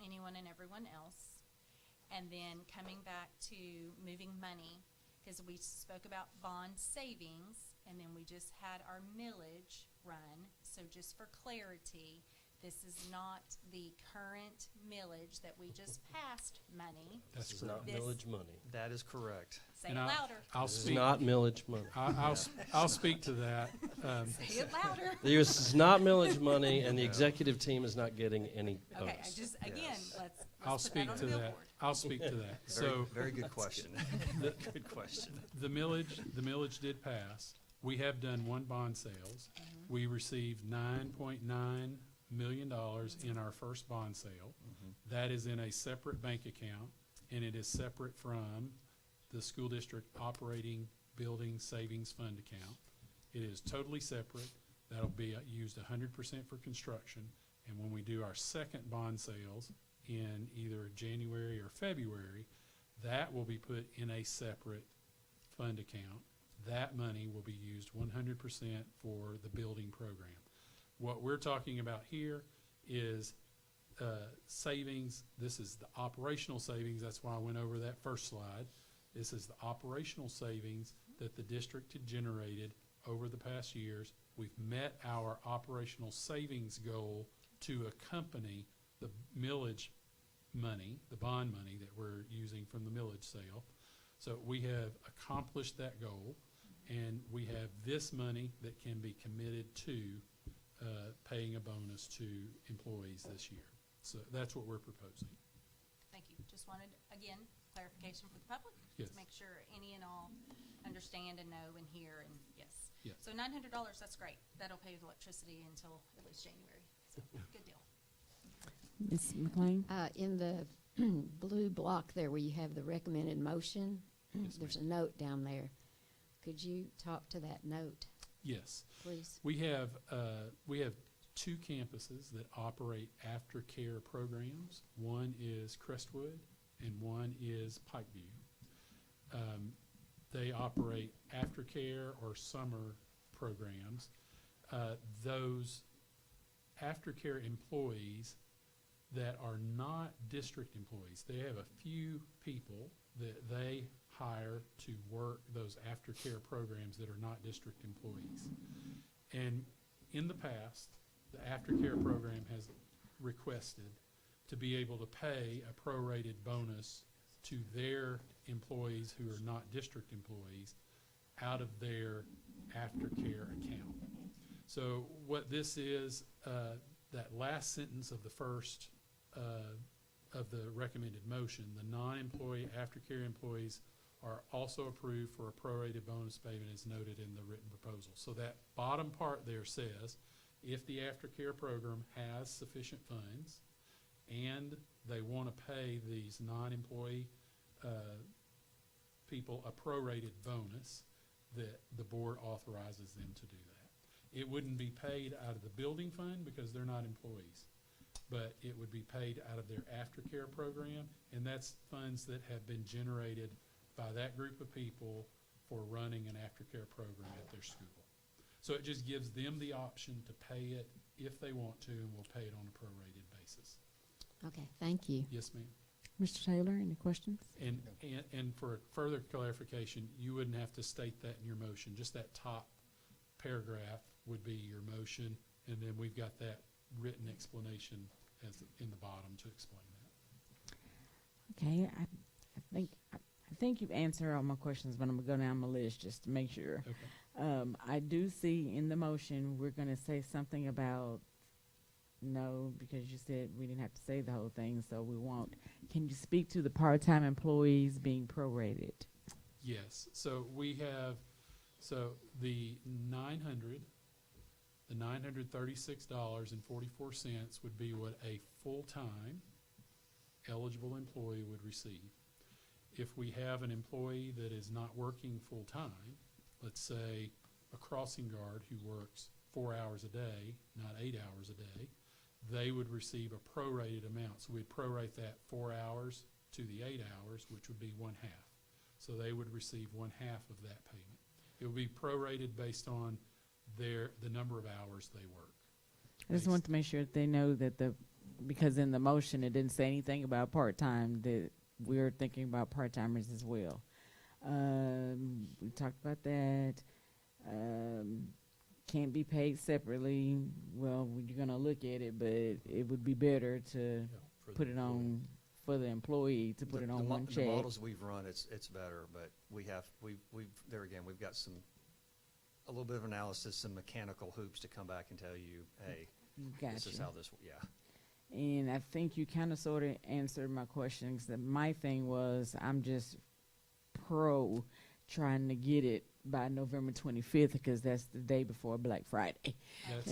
anyone and everyone else. And then coming back to moving money, because we spoke about bond savings, and then we just had our millage run. So just for clarity, this is not the current millage that we just passed money. That's It's correct. not This- millage money. That is correct. Say And it louder. I'll This is speak. not millage money. I'll speak to that. Say it louder. This is not millage money, and the executive team is not getting any Okay, I bonus. just, again, Yes. let's I'll put speak that on to the that. billboard. I'll speak to that. Very, So very good question. Good question. the millage did pass. We have done one bond sales. We received $9.9 million in our first bond sale. That is in a separate bank account, and it is separate from the school district operating building savings fund account. It is totally separate. That'll be used 100% for construction. And when we do our second bond sales in either January or February, that will be put in a separate fund account. That money will be used 100% for the building program. What we're talking about here is savings. This is the operational savings. That's why I went over that first slide. This is the operational savings that the district had generated over the past years. We've met our operational savings goal to accompany the millage money, the bond money that we're using from the millage sale. So we have accomplished that goal, and we have this money that can be committed to paying a bonus to employees this year. So that's what we're proposing. Thank you. Just wanted, again, clarification for the public. Yes. To make sure any and all understand and know and hear, and yes. Yes. So $900, that's great. That'll pay the electricity until at least January. So, good deal. Ms. McLean? In the blue block there where you have the recommended motion, Yes, there's a note down there. Could you talk to that note, Yes. please? We have two campuses that operate aftercare programs. One is Crestwood and one is Pikeview. They operate aftercare or summer programs. Those aftercare employees that are not district employees, they have a few people that they hire to work those aftercare programs that are not district employees. And in the past, the aftercare program has requested to be able to pay a prorated bonus to their employees who are not district employees out of their aftercare account. So what this is, that last sentence of the first of the recommended motion, the non-employee aftercare employees are also approved for a prorated bonus payment as noted in the written proposal. So that bottom part there says, if the aftercare program has sufficient funds and they want to pay these non-employee people a prorated bonus, that the board authorizes them to do that. It wouldn't be paid out of the building fund because they're not employees, but it would be paid out of their aftercare program, and that's funds that have been generated by that group of people for running an aftercare program at their school. So it just gives them the option to pay it if they want to, and we'll pay it on a prorated basis. Okay, thank you. Yes, ma'am. Mr. Taylor, any questions? And for further clarification, you wouldn't have to state that in your motion. Just that top paragraph would be your motion, and then we've got that written explanation as in the bottom to explain that. Okay, I think you've answered all my questions, but I'm gonna go down my list just to make sure. Okay. I do see in the motion, we're gonna say something about no, because you said we didn't have to say the whole thing, so we won't. Can you speak to the part-time employees being prorated? Yes. So we have, so the $936.44 would be what a full-time eligible employee would receive. If we have an employee that is not working full-time, let's say a crossing guard who works 4 hours a day, not 8 hours a day, they would receive a prorated amount. So we'd prorate that 4 hours to the 8 hours, which would be 1/2. So they would receive 1/2 of that payment. It would be prorated based on the number of hours they work. I just want to make sure that they know that because in the motion it didn't say anything about part-time, that we're thinking about part-timers as well. We talked about that. Can't be paid separately. Well, you're going to look at it, but it would be better to put it on for the employee to put it on one check. The models we've run, it's better, but we've there again, we've got a little bit of analysis, some mechanical hoops to come back and tell you, hey, this is how this, And I think you kind of sort of answered my questions. That my thing was, I'm just pro trying to get it by November 25th because that's the day before Black Friday. That's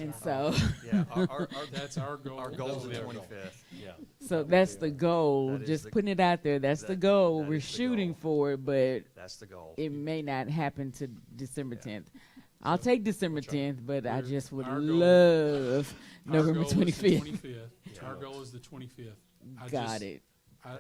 that's our goal. Our goal is the 25th. Yeah. So that's the goal. That is Just putting it out there. That's the goal. We're shooting for it, but that's the goal. it may not happen to December 10th. I'll So take December 10th, but I just would our goal- love Our November goal is the 25th. 25th. Our goal is the 25th. Got it. I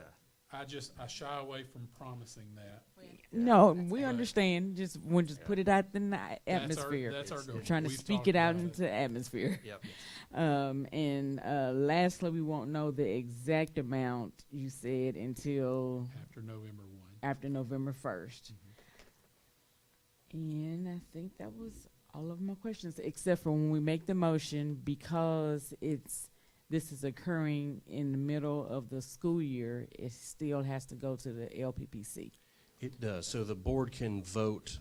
shy away from promising that. No, That's we fine. understand. We'll just put it out in the atmosphere. That's our goal. We're trying to We've speak talked it out about into the atmosphere. Yep. And lastly, we won't know the exact amount you said until After November 1. after November 1st. And I think that was all of my questions, except for when we make the motion, because this is occurring in the middle of the school year, it still has to go to the LPPC. It does. So the board can vote.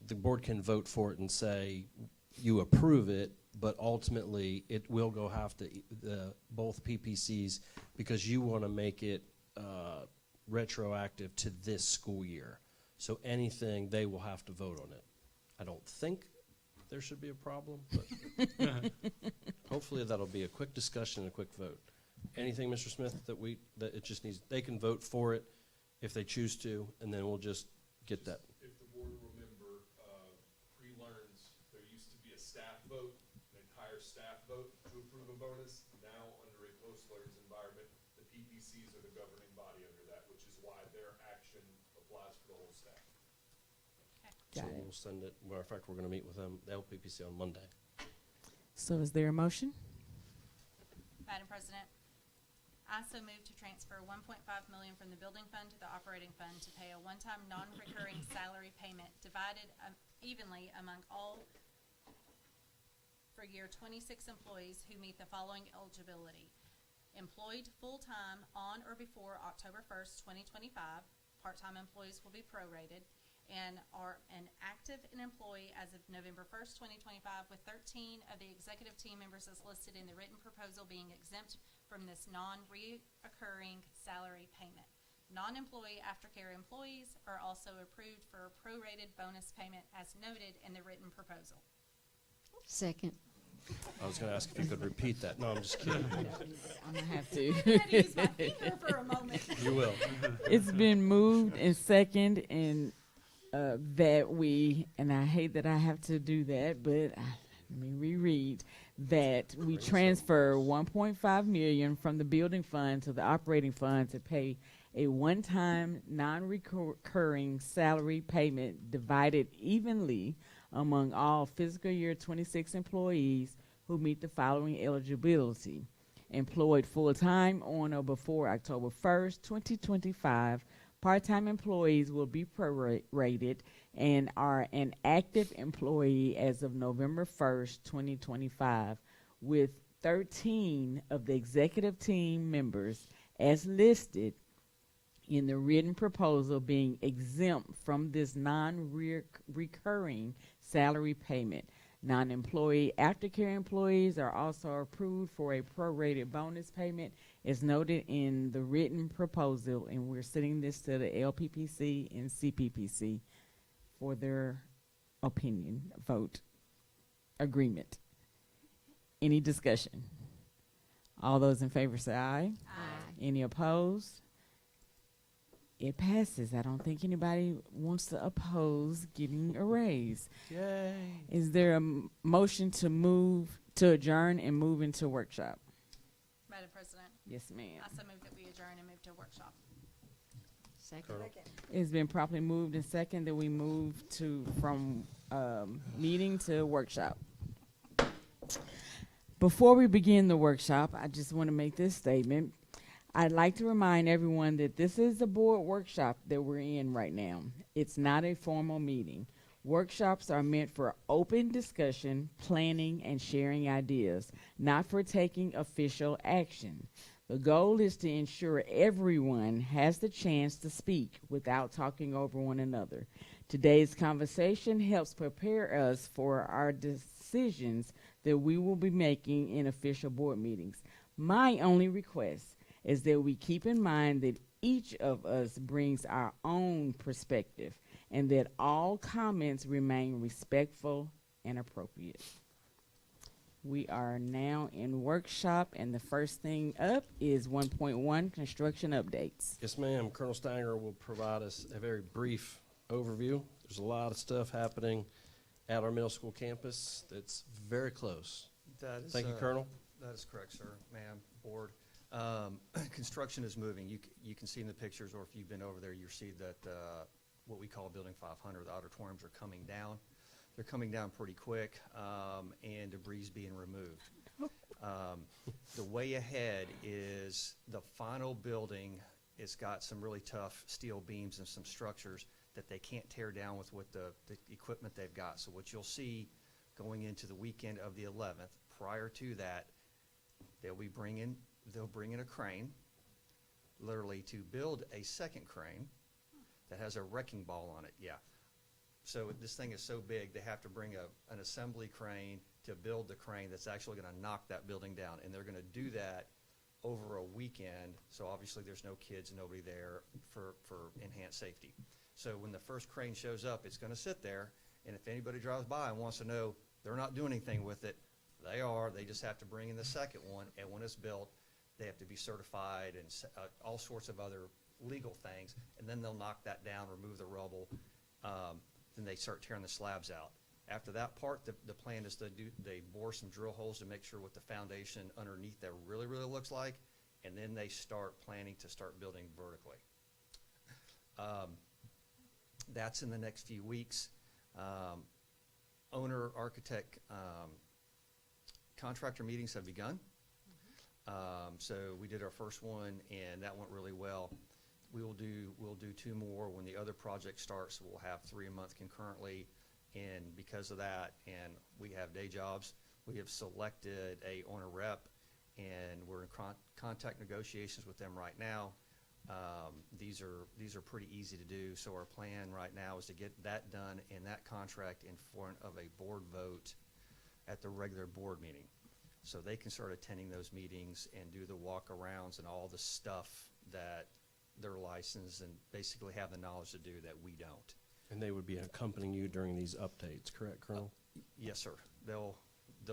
The board can vote for it and say you approve it, but ultimately it will go have to both PPCs because you want to make it retroactive to this school year. So anything, they will have to vote on it. I don't think there should be a problem, but hopefully that'll be a quick discussion and a quick vote. Anything, Mr. Smith, that it just needs, they can vote for it if they choose to, and then we'll just get that. If the board remember, pre-learns, there used to be a staff vote, an entire staff vote to approve a bonus. Now, under a post-learns environment, the PPCs are the governing body under that, which is why their action applies for the whole staff. Got So it. we'll send it. Matter of fact, we're going to meet with them, the LPPC, on Monday. So is there a motion? Madam President, I so move to transfer $1.5 million from the building fund to the operating fund to pay a one-time non-recurring salary payment divided evenly among all for year 26 employees who meet the following eligibility. Employed full-time on or before October 1st, 2025. Part-time employees will be prorated and are an active employee as of November 1st, 2025, with 13 of the executive team members as listed in the written proposal being exempt from this non-reoccurring salary payment. Non-employee aftercare employees are also approved for a prorated bonus payment as noted in the written proposal. Second. I was going to ask if you could repeat that. No, I'm just kidding. I'm gonna have I to. had to use my finger for a moment. You will. It's been moved and second, and that we, and I hate that I have to do that, but let me reread that we transfer 1.5 million from the building fund to the operating fund to pay a one-time non-recurring salary payment divided evenly among all fiscal year 26 employees who meet the following eligibility: employed full-time on or before October 1st, 2025. Part-time employees will be prorated and are an active employee as of November 1st, 2025, with 13 of the executive team members as listed in the written proposal being exempt from this non-recurring salary payment. Non-employee aftercare employees are also approved for a prorated bonus payment as noted in the written proposal, and we're sending this to the LPPC and CPPC for their opinion, vote, agreement. Any discussion? All those in favor say aye. Aye. Any opposed? It passes. I don't think anybody wants to oppose getting a raise. Yay. Is there a motion to adjourn and move into workshop? Madam President, Yes, ma'am. I so move that we adjourn and move to workshop. Second. Colonel. It's been properly moved and second that we move from meeting to workshop. Before we begin the workshop, I just want to make this statement. I'd like to remind everyone that this is a board workshop that we're in right now. It's not a formal meeting. Workshops are meant for open discussion, planning, and sharing ideas, not for taking official action. The goal is to ensure everyone has the chance to speak without talking over one another. Today's conversation helps prepare us for our decisions that we will be making in official board meetings. My only request is that we keep in mind that each of us brings our own perspective and that all comments remain respectful and appropriate. We are now in workshop, and the first thing up is 1.1, construction updates. Yes, ma'am. Colonel Stanger will provide us a very brief overview. There's a lot of stuff happening at our middle school campus that's very close. That is, Thank you, Colonel. That is correct, sir, ma'am, board. Construction is moving. You can see in the pictures, or if you've been over there, you see that what we call Building 500, the auditoriums are coming down. They're coming down pretty quick, and debris being removed. The way ahead is the final building. It's got some really tough steel beams and some structures that they can't tear down with what the equipment they've got. So what you'll see going into the weekend of the 11th, prior to that, they'll bring in a crane, literally to build a second crane that has a wrecking ball on it. Yeah. So this thing is so big, they have to bring an assembly crane to build the crane that's actually going to knock that building down. And they're going to do that over a weekend. So obviously there's no kids, nobody there for enhanced safety. So when the first crane shows up, it's going to sit there. And if anybody drives by and wants to know, they're not doing anything with it. They are. They just have to bring in the second one. And when it's built, they have to be certified and all sorts of other legal things. And then they'll knock that down, remove the rubble. Then they start tearing the slabs out. After that part, the plan is they bore some drill holes to make sure what the foundation underneath there really, really looks like. And then they start planning to start building vertically. That's in the next few weeks. Owner, architect, contractor meetings have begun. So we did our first one, and that went really well. We'll do two more when the other project starts. We'll have 3 a month concurrently, and because of that, and we have day jobs, we have selected a owner rep, and we're in contact negotiations with them right now. These are pretty easy to do. So our plan right now is to get that done and that contract in front of a board vote at the regular board meeting. So they can start attending those meetings and do the walk-arounds and all the stuff that they're licensed and basically have the knowledge to do that we don't. And they would be accompanying you during these updates, correct, Colonel? Yes, sir. There'll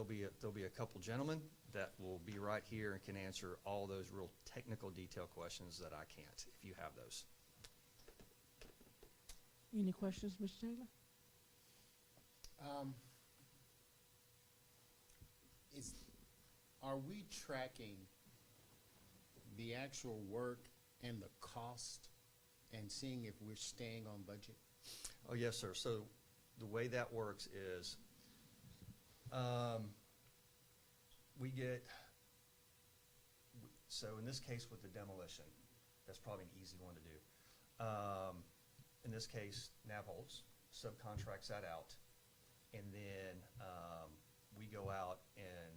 be a couple gentlemen that will be right here and can answer all those real technical detail questions that I can't, if you have those. Any questions, Mr. Taylor? Are we tracking the actual work and the cost and seeing if we're staying on budget? Oh, yes, sir. So the way that works is so in this case with the demolition, that's probably an easy one to do. In this case, Navholz subcontracts that out, and then we go out and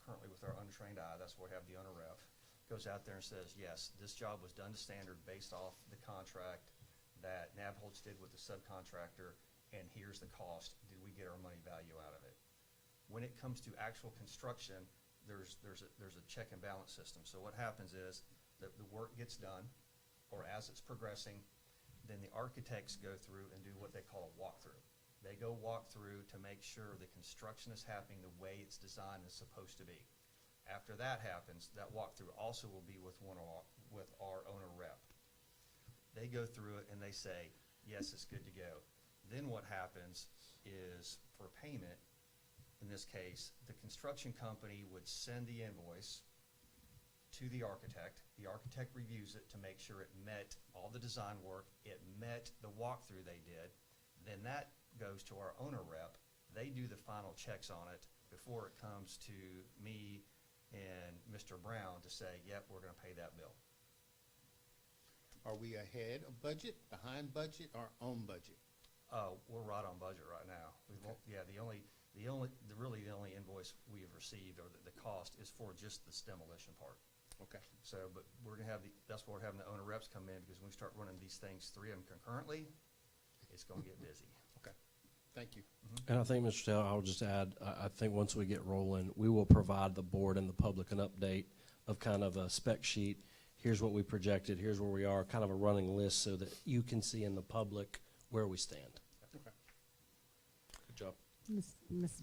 currently with our untrained eye, that's where we have the owner rep, goes out there and says, yes, this job was done to standard based off the contract that Navholz did with the subcontractor, and here's the cost. Did we get our money value out of it? When it comes to actual construction, there's a check and balance system. So what happens is that the work gets done, or as it's progressing, then the architects go through and do what they call a walkthrough. They go walk through to make sure the construction is happening the way it's designed and supposed to be. After that happens, that walkthrough also will be with our owner rep. They go through it and they say, yes, it's good to go. Then what happens is for payment, in this case, the construction company would send the invoice to the architect. The architect reviews it to make sure it met all the design work, it met the walkthrough they did. Then that goes to our owner rep. They do the final checks on it before it comes to me and Mr. Brown to say, yep, we're going to pay that bill. Are we ahead of budget, behind budget, or on budget? We're right on budget right now. The only invoice we have received, or the cost, is for just this demolition part. Okay. So, but we're gonna have that's why we're having the owner reps come in, because when we start running these things, 3 of them concurrently, it's gonna get busy. Okay. Thank you. And I think, Mr. Taylor, I'll just add, I think once we get rolling, we will provide the board and the public an update of kind of a spec sheet. Here's what we projected, here's where we are, kind of a running list so that you can see in the public where we stand. Okay. Good job. Ms.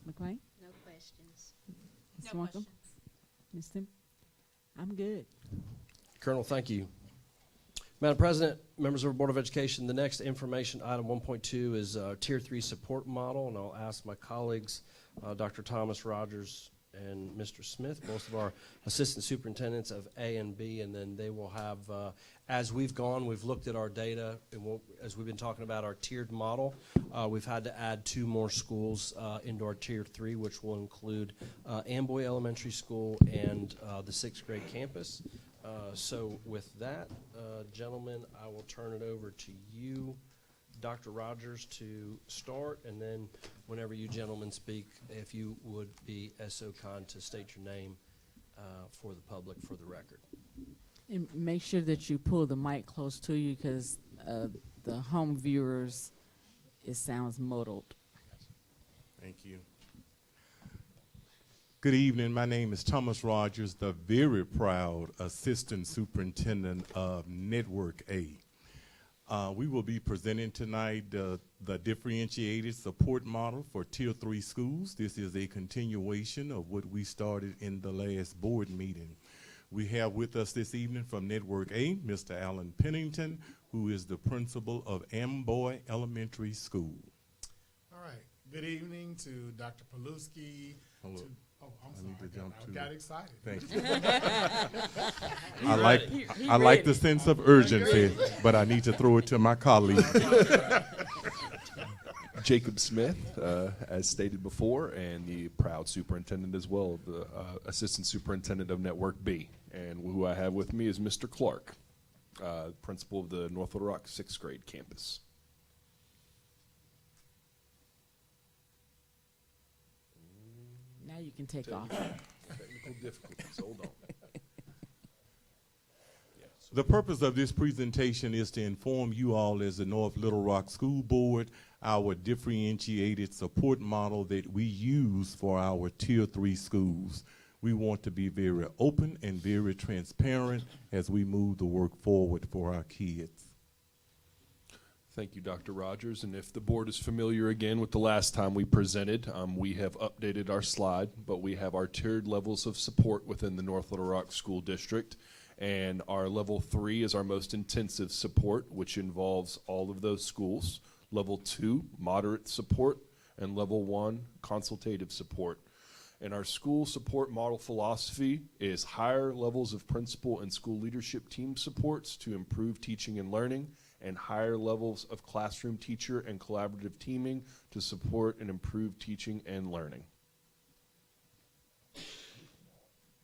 McLean? No questions. Ms. No Markham? questions. Ms. Tim? I'm good. Colonel, thank you. Madam President, members of our Board of Education, the next information item 1.2 is Tier 3 support model, and I'll ask my colleagues, Dr. Thomas Rogers and Mr. Smith, both of our assistant superintendents of A and B, and then they will have, as we've gone, we've looked at our data, and as we've been talking about our tiered model, we've had to add 2 more schools into our Tier 3, which will include Amboy Elementary School and the 6th grade campus. So with that, gentlemen, I will turn it over to you, Dr. Rogers, to start, and then whenever you gentlemen speak, if you would be as so kind to state your name for the public for the record. And make sure that you pull the mic close to you, because the home viewers, it sounds muddled. Thank you. Good evening. My name is Thomas Rogers, the very proud Assistant Superintendent of Network A. We will be presenting tonight the differentiated support model for Tier 3 schools. This is a continuation of what we started in the last board meeting. We have with us this evening from Network A, Mr. Alan Pennington, who is the principal of Amboy Elementary School. All right. Good evening to Dr. Paluski. Hello. Oh, I'm I sorry. need to jump I to- got excited. Thank you. I like the sense of urgency, but I need to throw it to my colleague. Jacob Smith, as stated before, and the proud superintendent as well, the assistant superintendent of Network B. And who I have with me is Mr. Clark, principal of the North Little Rock 6th grade campus. Now you can take off. Technical difficulties, hold on. The purpose of this presentation is to inform you all as the North Little Rock School Board our differentiated support model that we use for our Tier 3 schools. We want to be very open and very transparent as we move the work forward for our kids. Thank you, Dr. Rogers. And if the board is familiar again with the last time we presented, we have updated our slide, but we have our tiered levels of support within the North Little Rock School District. And our level 3 is our most intensive support, which involves all of those schools. Level 2, moderate support, and level 1, consultative support. And our school support model philosophy is higher levels of principal and school leadership team supports to improve teaching and learning, and higher levels of classroom teacher and collaborative teaming to support and improve teaching and learning.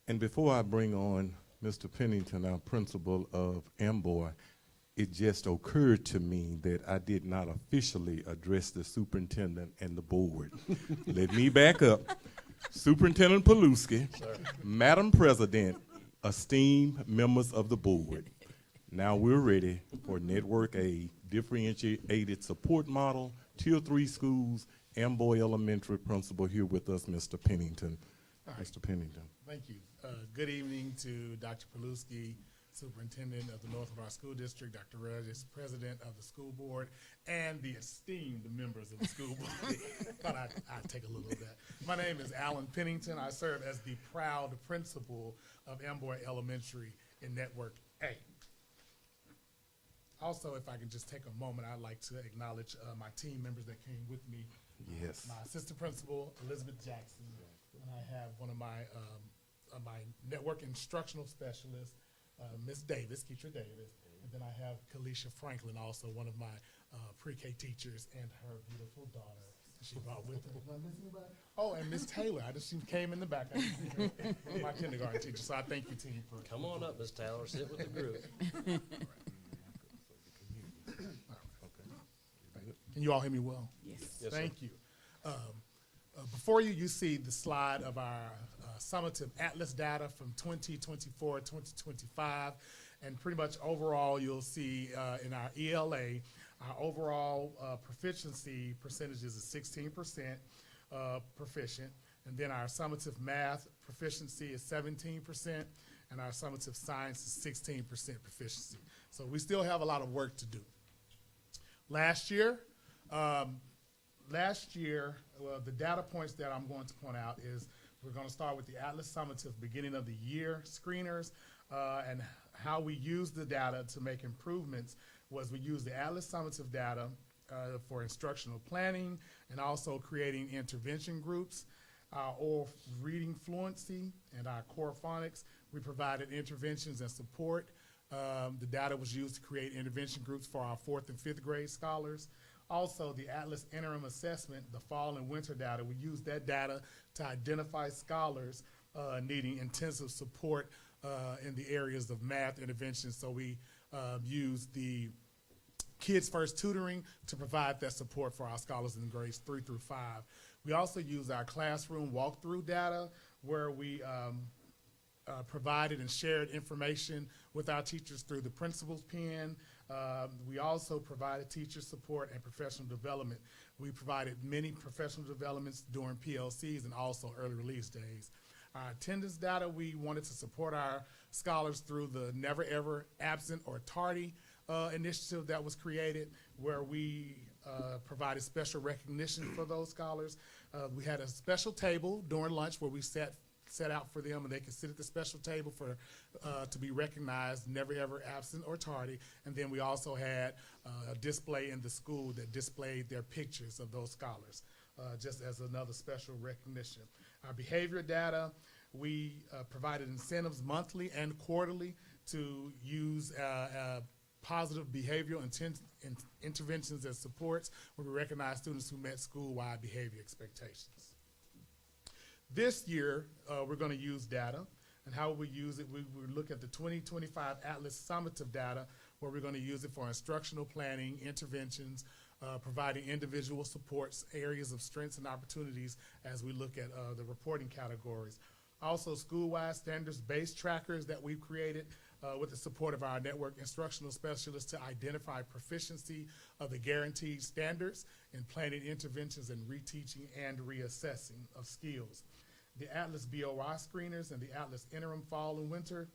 And before I bring on Mr. Pennington, our principal of Amboy, it just occurred to me that I did not officially address the superintendent and the board. Let me back up. Superintendent Paluski, Madam President, esteemed members of the board, now we're ready for Network A, differentiated support model, Tier 3 schools, Amboy Elementary principal here with us, Mr. Pennington. Mr. Pennington. Thank you. Good evening to Dr. Paluski, Superintendent of the North Little Rock School District, Dr. Regis, President of the school board, and the esteemed members of the school board. Thought I'd take a little of that. My name is Alan Pennington. I serve as the proud principal of Amboy Elementary in Network A. Also, if I can just take a moment, I'd like to acknowledge my team members that came with me. Yes. My assistant principal, Elizabeth Jackson, and I have one of my network instructional specialists, Ms. Davis, Keisha Davis, and then I have Kalisha Franklin, also one of my pre-K teachers, and her beautiful daughter she brought with her. Did I miss anybody? Oh, and Ms. Taylor. She came in the back. I didn't see her. One of my kindergarten teachers. So I thank you, team, for Come on up, Ms. Taylor. Sit with the group. Can you all hear me well? Yes. Yes, Thank you. Before you, you see the slide of our summative Atlas data from 2024, 2025, and pretty much overall you'll see in our ELA, our overall proficiency percentages is 16% proficient, and then our summative math proficiency is 17%, and our summative science is 16% proficiency. So we still have a lot of work to do. Last year, the data points that I'm going to point out is we're going to start with the Atlas summative beginning of the year screeners, and how we use the data to make improvements was we use the Atlas summative data for instructional planning and also creating intervention groups. Our oral reading fluency and our core phonics, we provided interventions and support. The data was used to create intervention groups for our 4th and 5th grade scholars. Also, the Atlas interim assessment, the fall and winter data, we used that data to identify scholars needing intensive support in the areas of math intervention. So we used the Kids First Tutoring to provide that support for our scholars in grades 3 through 5. We also used our classroom walkthrough data where we provided and shared information with our teachers through the principal's pen. We also provided teacher support and professional development. We provided many professional developments during PLCs and also early release days. Our attendance data, we wanted to support our scholars through the Never Ever Absent or Tardy initiative that was created, where we provided special recognition for those scholars. We had a special table during lunch where we set out for them, and they could sit at the special table for to be recognized, never ever absent or tardy. And then we also had a display in the school that displayed their pictures of those scholars, just as another special recognition. Our behavior data, we provided incentives monthly and quarterly to use positive behavioral interventions and supports where we recognize students who met school-wide behavior expectations. This year, we're going to use data, and how we use it, we look at the 2025 Atlas summative data, where we're going to use it for instructional planning, interventions, providing individual supports, areas of strengths and opportunities as we look at the reporting categories. Also, school-wide standards-based trackers that we've created with the support of our network instructional specialists to identify proficiency of the guaranteed standards in planning interventions and reteaching and reassessing of skills. the Atlas BOI screeners and the Atlas interim fall and winter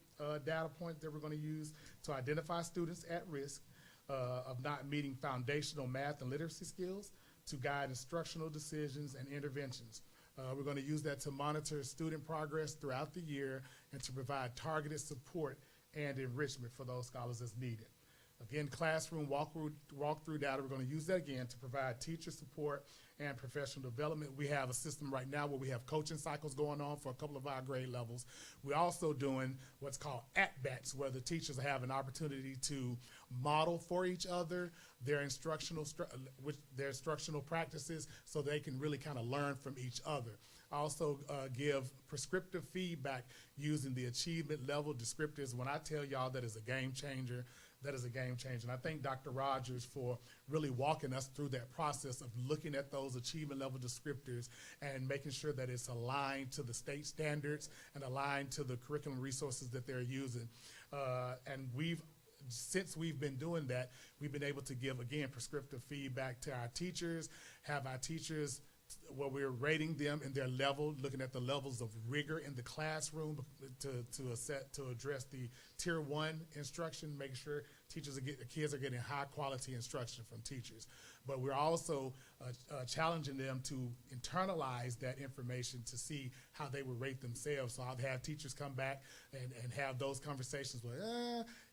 data point that we're going to use to identify students at risk of not meeting foundational math and literacy skills to guide instructional decisions and interventions. We're going to use that to monitor student progress throughout the year and to provide targeted support and enrichment for those scholars as needed. Again, classroom walkthrough data, we're going to use that again to provide teacher support and professional development. We have a system right now where we have coaching cycles going on for a couple of our grade levels. We're also doing what's called at-bats, where the teachers have an opportunity to model for each other their instructional practices so they can really kind of learn from each other. Also give prescriptive feedback using the achievement level descriptors. When I tell y'all that is a game changer, that is a game changer. And I thank Dr. Rogers for really walking us through that process of looking at those achievement level descriptors and making sure that it's aligned to the state standards and aligned to the curriculum resources that they're using. And since we've been doing that, we've been able to give, again, prescriptive feedback to our teachers, have our teachers where we're rating them in their level, looking at the levels of rigor in the classroom to address the tier 1 instruction, making sure kids are getting high quality instruction from teachers. But we're also challenging them to internalize that information to see how they would rate themselves. So I'll have teachers come back and have those conversations with,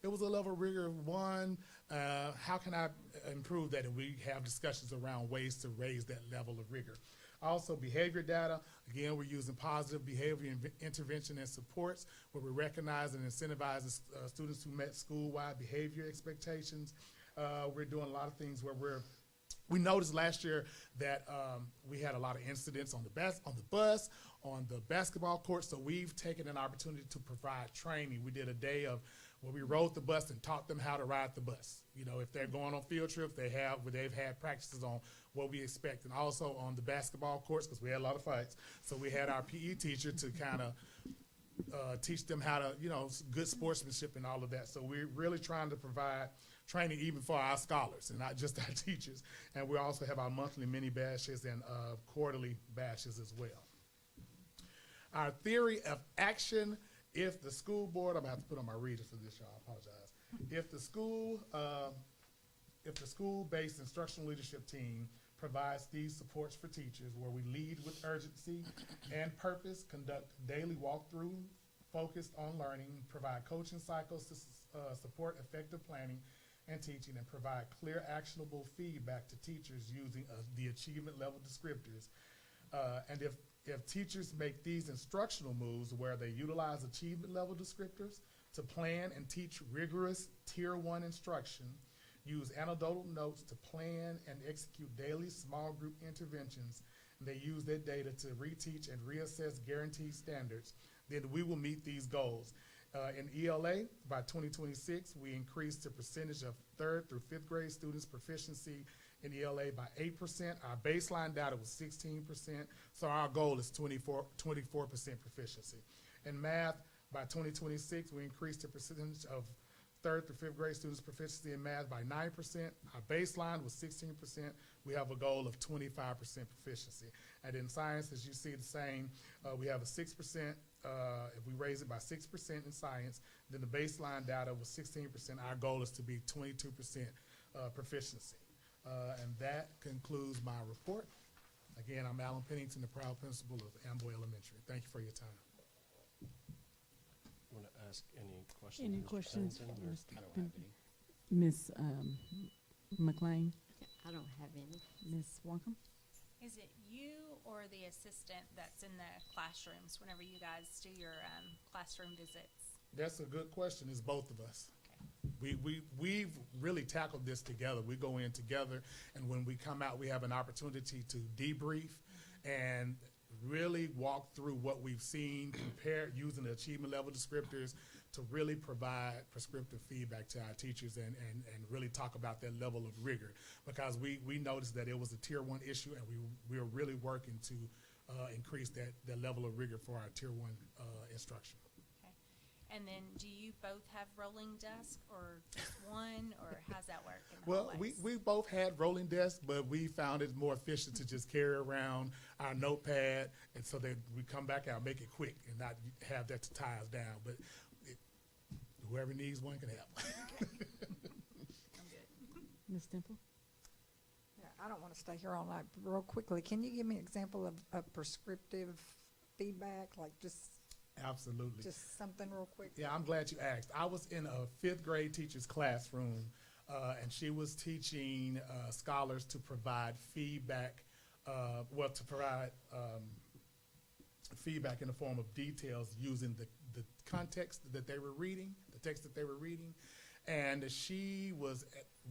it was a level of rigor of 1, how can I improve that? And we have discussions around ways to raise that level of rigor. Also, behavior data. Again, we're using positive behavior intervention and supports where we recognize and incentivize students who met school-wide behavior expectations. We're doing a lot of things where we noticed last year that we had a lot of incidents on the bus, on the basketball court, so we've taken an opportunity to provide training. We did a day of where we rode the bus and taught them how to ride the bus. You know, if they're going on field trips, they've had practices on what we expect. And also on the basketball courts, because we had a lot of fights, so we had our PE teacher to kind of teach them how to, good sportsmanship and all of that. So we're really trying to provide training even for our scholars and not just our teachers. And we also have our monthly mini bashes and quarterly bashes as well. Our theory of action, if the school board, I'm going to have to put on my readers for this, y'all, I apologize. If the school-based instructional leadership team provides these supports for teachers where we lead with urgency and purpose, conduct daily walkthrough focused on learning, provide coaching cycles to support effective planning and teaching, and provide clear, actionable feedback to teachers using the achievement level descriptors. And if teachers make these instructional moves where they utilize achievement level descriptors to plan and teach rigorous tier 1 instruction, use anecdotal notes to plan and execute daily small group interventions, and they use that data to reteach and reassess guaranteed standards, then we will meet these goals. In ELA, by 2026, we increased the percentage of 3rd through 5th grade students' proficiency in ELA by 8%. Our baseline data was 16%, so our goal is 24% proficiency. In math, by 2026, we increased the percentage of 3rd through 5th grade students' proficiency in math by 9%. Our baseline was 16%. We have a goal of 25% proficiency. And in science, as you see the same, we have a 6%. If we raise it by 6% in science, then the baseline data was 16%. Our goal is to be 22% proficiency. And that concludes my report. Again, I'm Alan Pennington, the proud principal of Amboy Elementary. Thank you for your time. Want to ask any questions? Any Mr. questions? Pennington, or- I don't have any. Ms. McLean, I don't have any. Ms. Wonkum? Is it you or the assistant that's in the classrooms whenever you guys do your classroom visits? That's a good question. It's both of us. We've really tackled this together. We go in together, and when we come out, we have an opportunity to debrief and really walk through what we've seen, compare using the achievement level descriptors to really provide prescriptive feedback to our teachers and really talk about that level of rigor, because we noticed that it was a tier 1 issue, and we are really working to increase that level of rigor for our tier 1 instruction. And then do you both have rolling desk or just one, or how's that working? Well, hallways. we both had rolling desks, but we found it more efficient to just carry around our notepad, and so that we come back out, make it quick, and not have that to tie us down. But whoever needs one can have one. Ms. Temple? Yeah, I don't want to stay here all night, but real quickly, can you give me an example of prescriptive feedback, like just Absolutely. something real quick? Yeah, I'm glad you asked. I was in a 5th grade teacher's classroom, and she was teaching scholars to provide feedback, to provide feedback in the form of details using the context that they were reading, the text that they were reading. And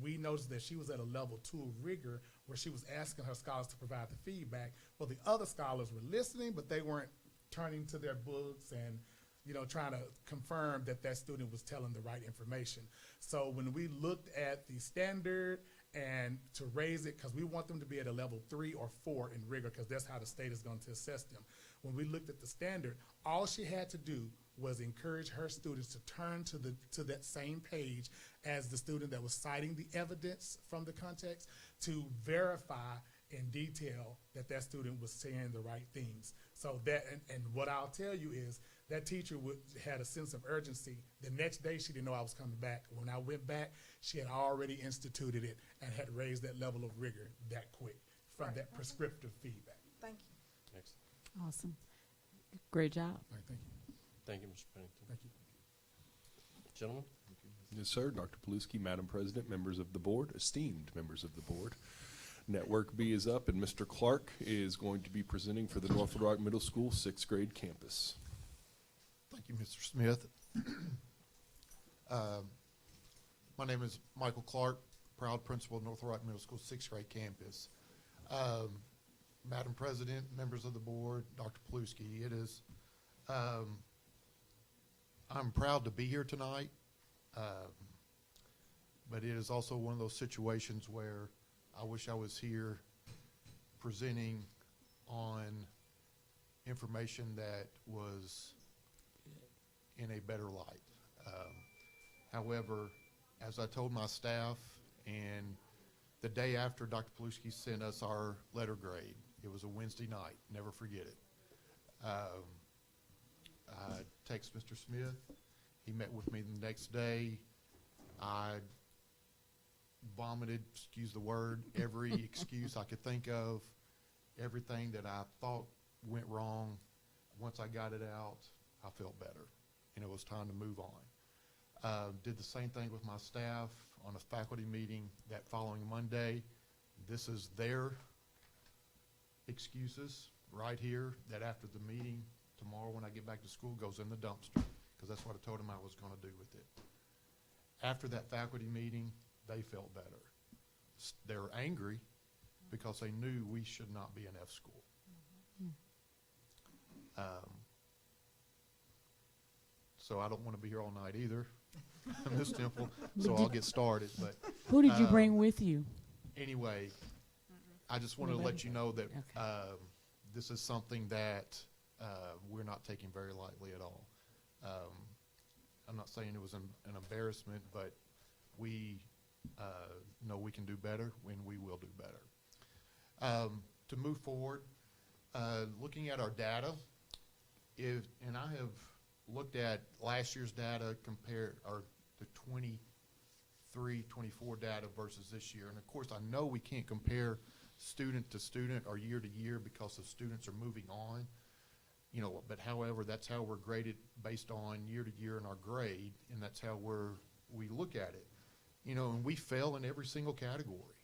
we noticed that she was at a level 2 of rigor where she was asking her scholars to provide the feedback. Well, the other scholars were listening, but they weren't turning to their books and, trying to confirm that student was telling the right information. So when we looked at the standard and to raise it, because we want them to be at a level 3 or 4 in rigor, because that's how the state is going to assess them. When we looked at the standard, all she had to do was encourage her students to turn to that same page as the student that was citing the evidence from the context to verify in detail that student was saying the right things. So that, and what I'll tell you is that teacher had a sense of urgency. The next day, she didn't know I was coming back. When I went back, she had already instituted it and had raised that level of rigor that quick from Right. that prescriptive feedback. Thank you. Excellent. Awesome. Great job. All right, thank you. Thank you, Mr. Pennington. Thank you. Gentlemen? Yes, sir. Dr. Paluski, Madam President, members of the board, esteemed members of the board. Network B is up, and Mr. Clark is going to be presenting for the North Little Rock Middle School 6th grade campus. Thank you, Mr. Smith. My name is Michael Clark, proud principal of North Little Rock Middle School 6th grade campus. Madam President, members of the board, Dr. Paluski, I'm proud to be here tonight, but it is also one of those situations where I wish I was here presenting on information that was in a better light. However, as I told my staff, and the day after Dr. Paluski sent us our letter grade, it was a Wednesday night, never forget it. I text Mr. Smith. He met with me the next day. I vomited, excuse the word, every excuse I could think of, everything that I thought went wrong. Once I got it out, I felt better, and it was time to move on. Did the same thing with my staff on a faculty meeting that following Monday. This is their excuses right here, that after the meeting tomorrow when I get back to school goes in the dumpster, because that's what I told them I was going to do with it. After that faculty meeting, they felt better. They were angry because they knew we should not be an F school. So I don't want to be here all night either, Ms. Temple, so I'll get started. But Who did you bring with you? anyway, I just wanted to let you know that this is something that we're not taking very lightly at all. I'm not saying it was an embarrassment, but we know we can do better, and we will do better. To move forward, looking at our data, and I have looked at last year's data compared, or the 23-24 data versus this year. And of course, I know we can't compare student to student or year to year because the students are moving on. But however, that's how we're graded based on year to year in our grade, and that's how we look at it. And we fail in every single category.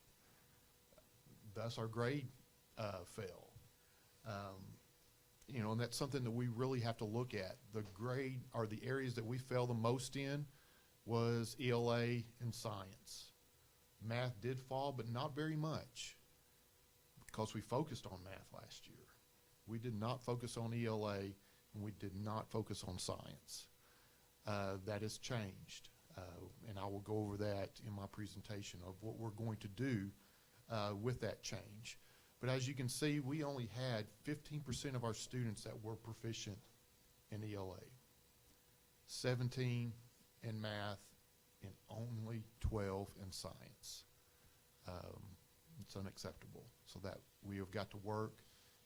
Thus, our grade fell. And that's something that we really have to look at. The grade, or the areas that we fell the most in, was ELA and science. Math did fall, but not very much, because we focused on math last year. We did not focus on ELA, and we did not focus on science. That has changed, and I will go over that in my presentation of what we're going to do with that change. But as you can see, we only had 15% of our students that were proficient in ELA, 17 in math, and only 12 in science. It's unacceptable. So that we have got to work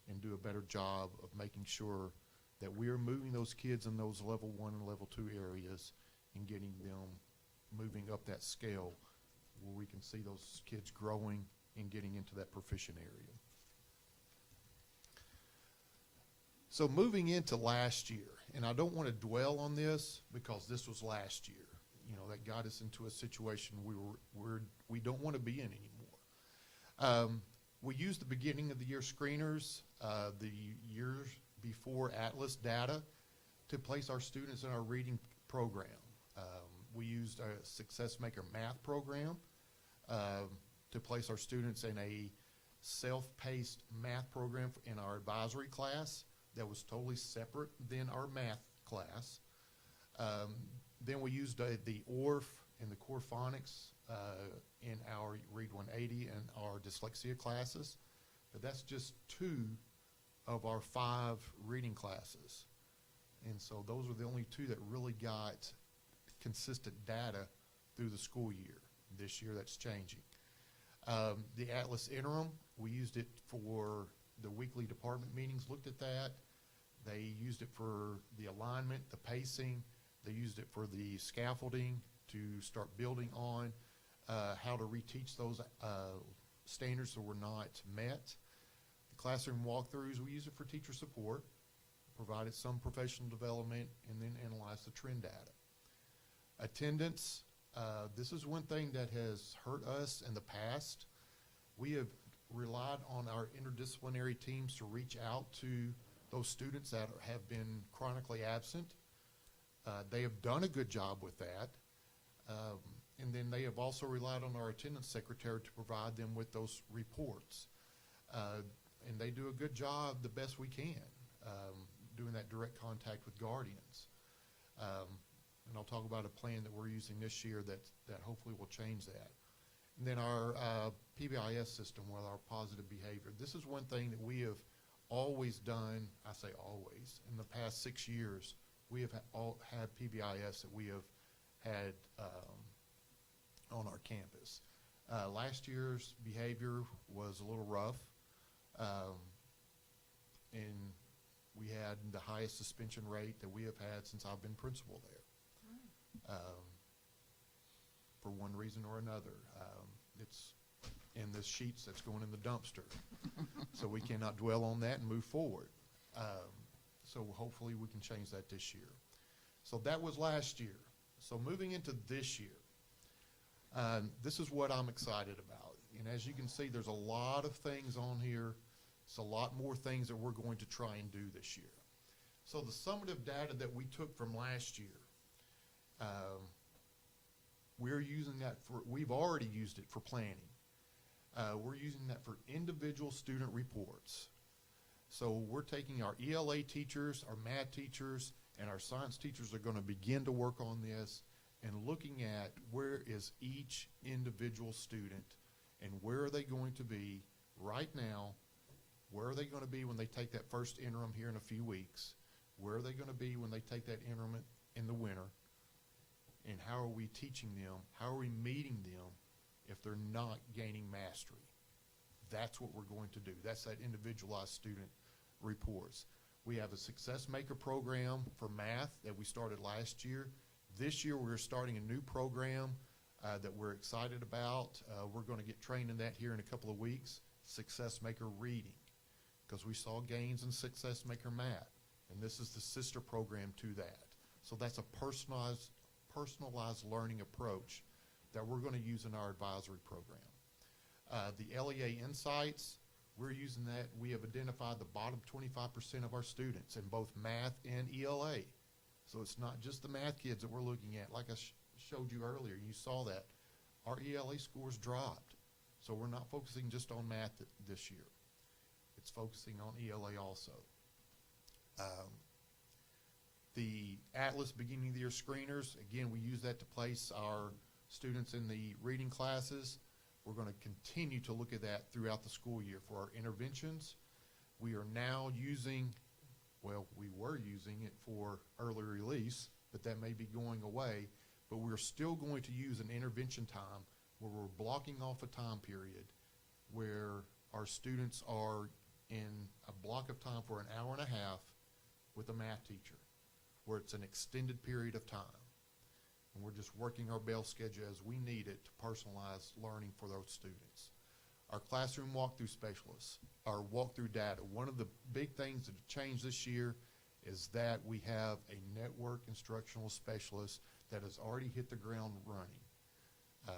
and do a better job of making sure that we are moving those kids in those level 1 and level 2 areas and getting them moving up that scale where we can see those kids growing and getting into that proficient area. So moving into last year, and I don't want to dwell on this because this was last year, you know, that got us into a situation we don't want to be in anymore. We used the beginning of the year screeners, the years before Atlas data to place our students in our reading program. We used a Success Maker math program to place our students in a self-paced math program in our advisory class that was totally separate than our math class. Then we used the ORF and the core phonics in our Read 180 and our dyslexia classes. But that's just 2 of our 5 reading classes. And so those were the only 2 that really got consistent data through the school year. This year that's changing. The Atlas Interim, we used it for the weekly department meetings, looked at that. They used it for the alignment, the pacing. They used it for the scaffolding to start building on how to reteach those standards that were not met. The classroom walkthroughs, we use it for teacher support, provided some professional development, and then analyzed the trend data. Attendance, this is one thing that has hurt us in the past. We have relied on our interdisciplinary teams to reach out to those students that have been chronically absent. They have done a good job with that. And then they have also relied on our attendance secretary to provide them with those reports. And they do a good job, the best we can, doing that direct contact with guardians. And I'll talk about a plan that we're using this year that hopefully will change that. And then our PBIS system with our positive behavior. This is one thing that we have always done, I say always, in the past 6 years, we have had PBIS that we have had on our campus. Last year's behavior was a little rough, and we had the highest suspension rate that we have had since I've been principal there. For one reason or another. It's in the sheets that's going in the dumpster. So we cannot dwell on that and move forward. So hopefully we can change that this year. So that was last year. So moving into this year, this is what I'm excited about. And as you can see, there's a lot of things on here. It's a lot more things that we're going to try and do this year. So the summative data that we took from last year, we're using that we've already used it for planning. We're using that for individual student reports. So we're taking our ELA teachers, our math teachers, and our science teachers are going to begin to work on this and looking at where is each individual student and where are they going to be right now, where are they going to be when they take that first interim here in a few weeks, where are they going to be when they take that interim in the winter, and how are we teaching them, how are we meeting them if they're not gaining mastery. That's what we're going to do. That's that individualized student reports. We have a Success Maker program for math that we started last year. This year we're starting a new program that we're excited about. We're going to get trained in that here in a couple of weeks, Success Maker reading, because we saw gains in Success Maker math, and this is the sister program to that. So that's a personalized learning approach that we're going to use in our advisory program. The LEA Insights, we're using that. We have identified the bottom 25% of our students in both math and ELA. So it's not just the math kids that we're looking at. Like I showed you earlier, you saw that. Our ELA scores dropped. So we're not focusing just on math this year. It's focusing on ELA also. The Atlas beginning of the year screeners, again, we use that to place our students in the reading classes. We're going to continue to look at that throughout the school year for our interventions. We are now using, well, we were using it for early release, but that may be going away. But we're still going to use an intervention time where we're blocking off a time period where our students are in a block of time for an hour and a half with a math teacher, where it's an extended period of time. And we're just working our bell schedule as we need it to personalize learning for those students. Our classroom walkthrough specialists, our walkthrough data. One of the big things that have changed this year is that we have a network instructional specialist that has already hit the ground running.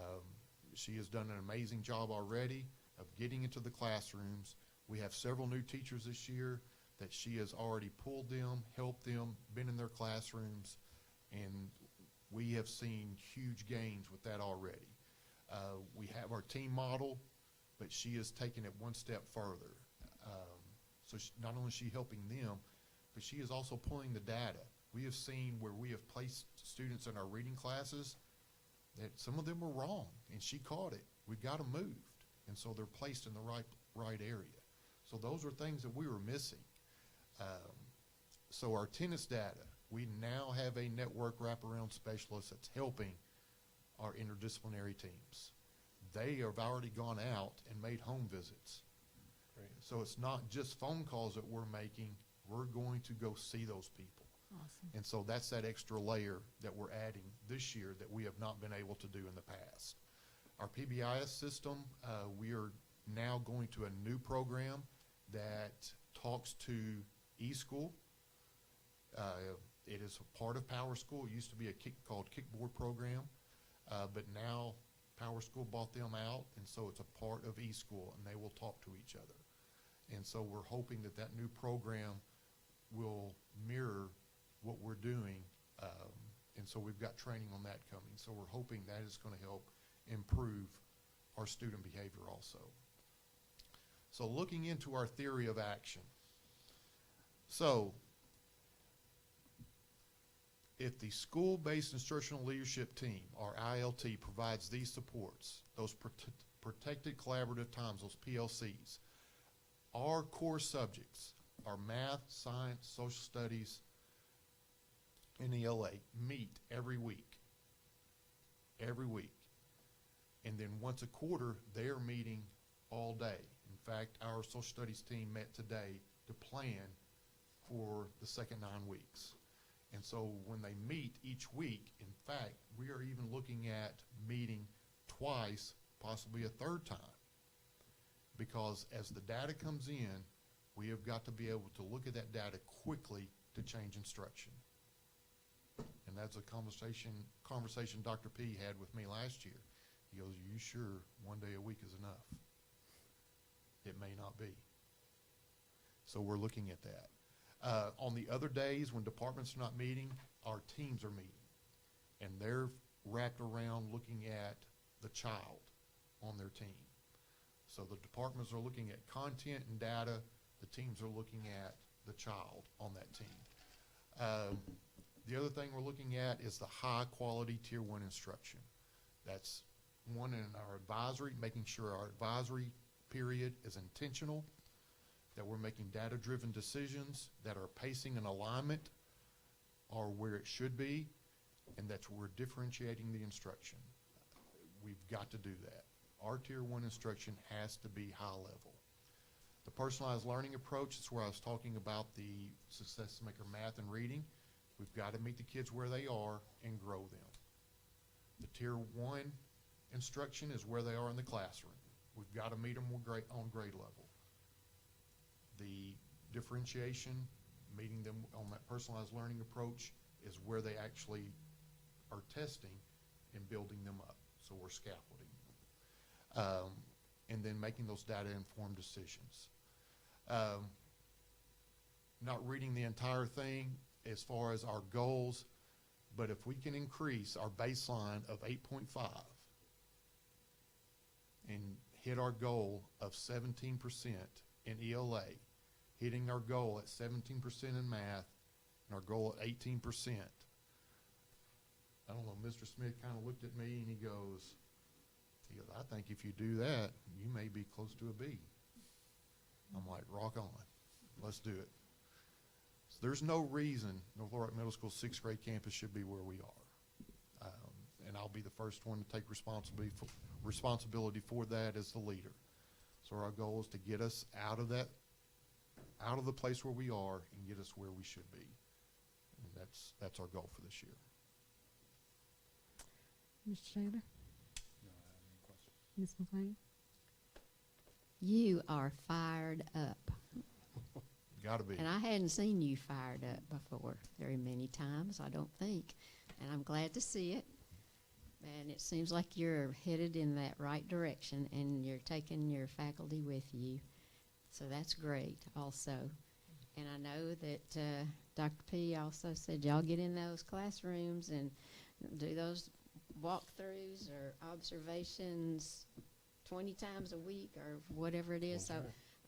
She has done an amazing job already of getting into the classrooms. We have several new teachers this year that she has already pulled them, helped them, been in their classrooms, and we have seen huge gains with that already. We have our team model, but she is taking it one step further. So not only is she helping them, but she is also pulling the data. We have seen where we have placed students in our reading classes that some of them were wrong, and she caught it. We got them moved, and so they're placed in the right area. So those are things that we were missing. So our tennis data, we now have a network wraparound specialist that's helping our interdisciplinary teams. They have already gone out and made home visits. Great. So it's not just phone calls that we're making. We're going to go see those people. Awesome. And so that's that extra layer that we're adding this year that we have not been able to do in the past. Our PBIS system, we are now going to a new program that talks to eSchool. It is a part of Power School. It used to be a called Kickboard program, but now Power School bought them out, and so it's a part of eSchool, and they will talk to each other. And so we're hoping that that new program will mirror what we're doing, and so we've got training on that coming. So we're hoping that is going to help improve our student behavior also. So looking into our theory of action. So if the school-based instructional leadership team, or ILT, provides these supports, those protected collaborative times, those PLCs, our core subjects, our math, science, social studies, and ELA meet every week. Every week. And then once a quarter, they are meeting all day. In fact, our social studies team met today to plan for the second 9 weeks. And so when they meet each week, in fact, we are even looking at meeting twice, possibly a third time. Because as the data comes in, we have got to be able to look at that data quickly to change instruction. And that's a conversation Dr. P had with me last year. He goes, "Are you sure one day a week is enough?" It may not be. So we're looking at that. On the other days when departments are not meeting, our teams are meeting. And they're wrapped around looking at the child on their team. So the departments are looking at content and data. The teams are looking at the child on that team. The other thing we're looking at is the high quality Tier 1 instruction. That's one in our advisory, making sure our advisory period is intentional, that we're making data-driven decisions, that our pacing and alignment are where it should be, and that we're differentiating the instruction. We've got to do that. Our Tier 1 instruction has to be high level. The personalized learning approach is where I was talking about the Success Maker math and reading. We've got to meet the kids where they are and grow them. The Tier 1 instruction is where they are in the classroom. We've got to meet them on grade level. The differentiation, meeting them on that personalized learning approach, is where they actually are testing and building them up. So we're scaffolding them. And then making those data-informed decisions. Not reading the entire thing as far as our goals, but if we can increase our baseline of 8.5 and hit our goal of 17% in ELA, hitting our goal at 17% in math, and our goal at 18%. I don't know, Mr. Smith kind of looked at me and he goes, "I think if you do that, you may be close to a B." I'm like, rock on. Let's do it. So there's no reason North Little Rock Middle School 6th grade campus should be where we are. and I'll be the first one to take responsibility for that as the leader. So our goal is to get us out of the place where we are and get us where we should be. And that's our goal for this year. Mr. Taylor? Ms. McLean? You are fired up. Got to be. And I hadn't seen you fired up before very many times, I don't think. And I'm glad to see it. And it seems like you're headed in that right direction, and you're taking your faculty with you. So that's great also. And I know that Dr. P also said y'all get in those classrooms and do those walkthroughs or observations 20 times a week or whatever it is. So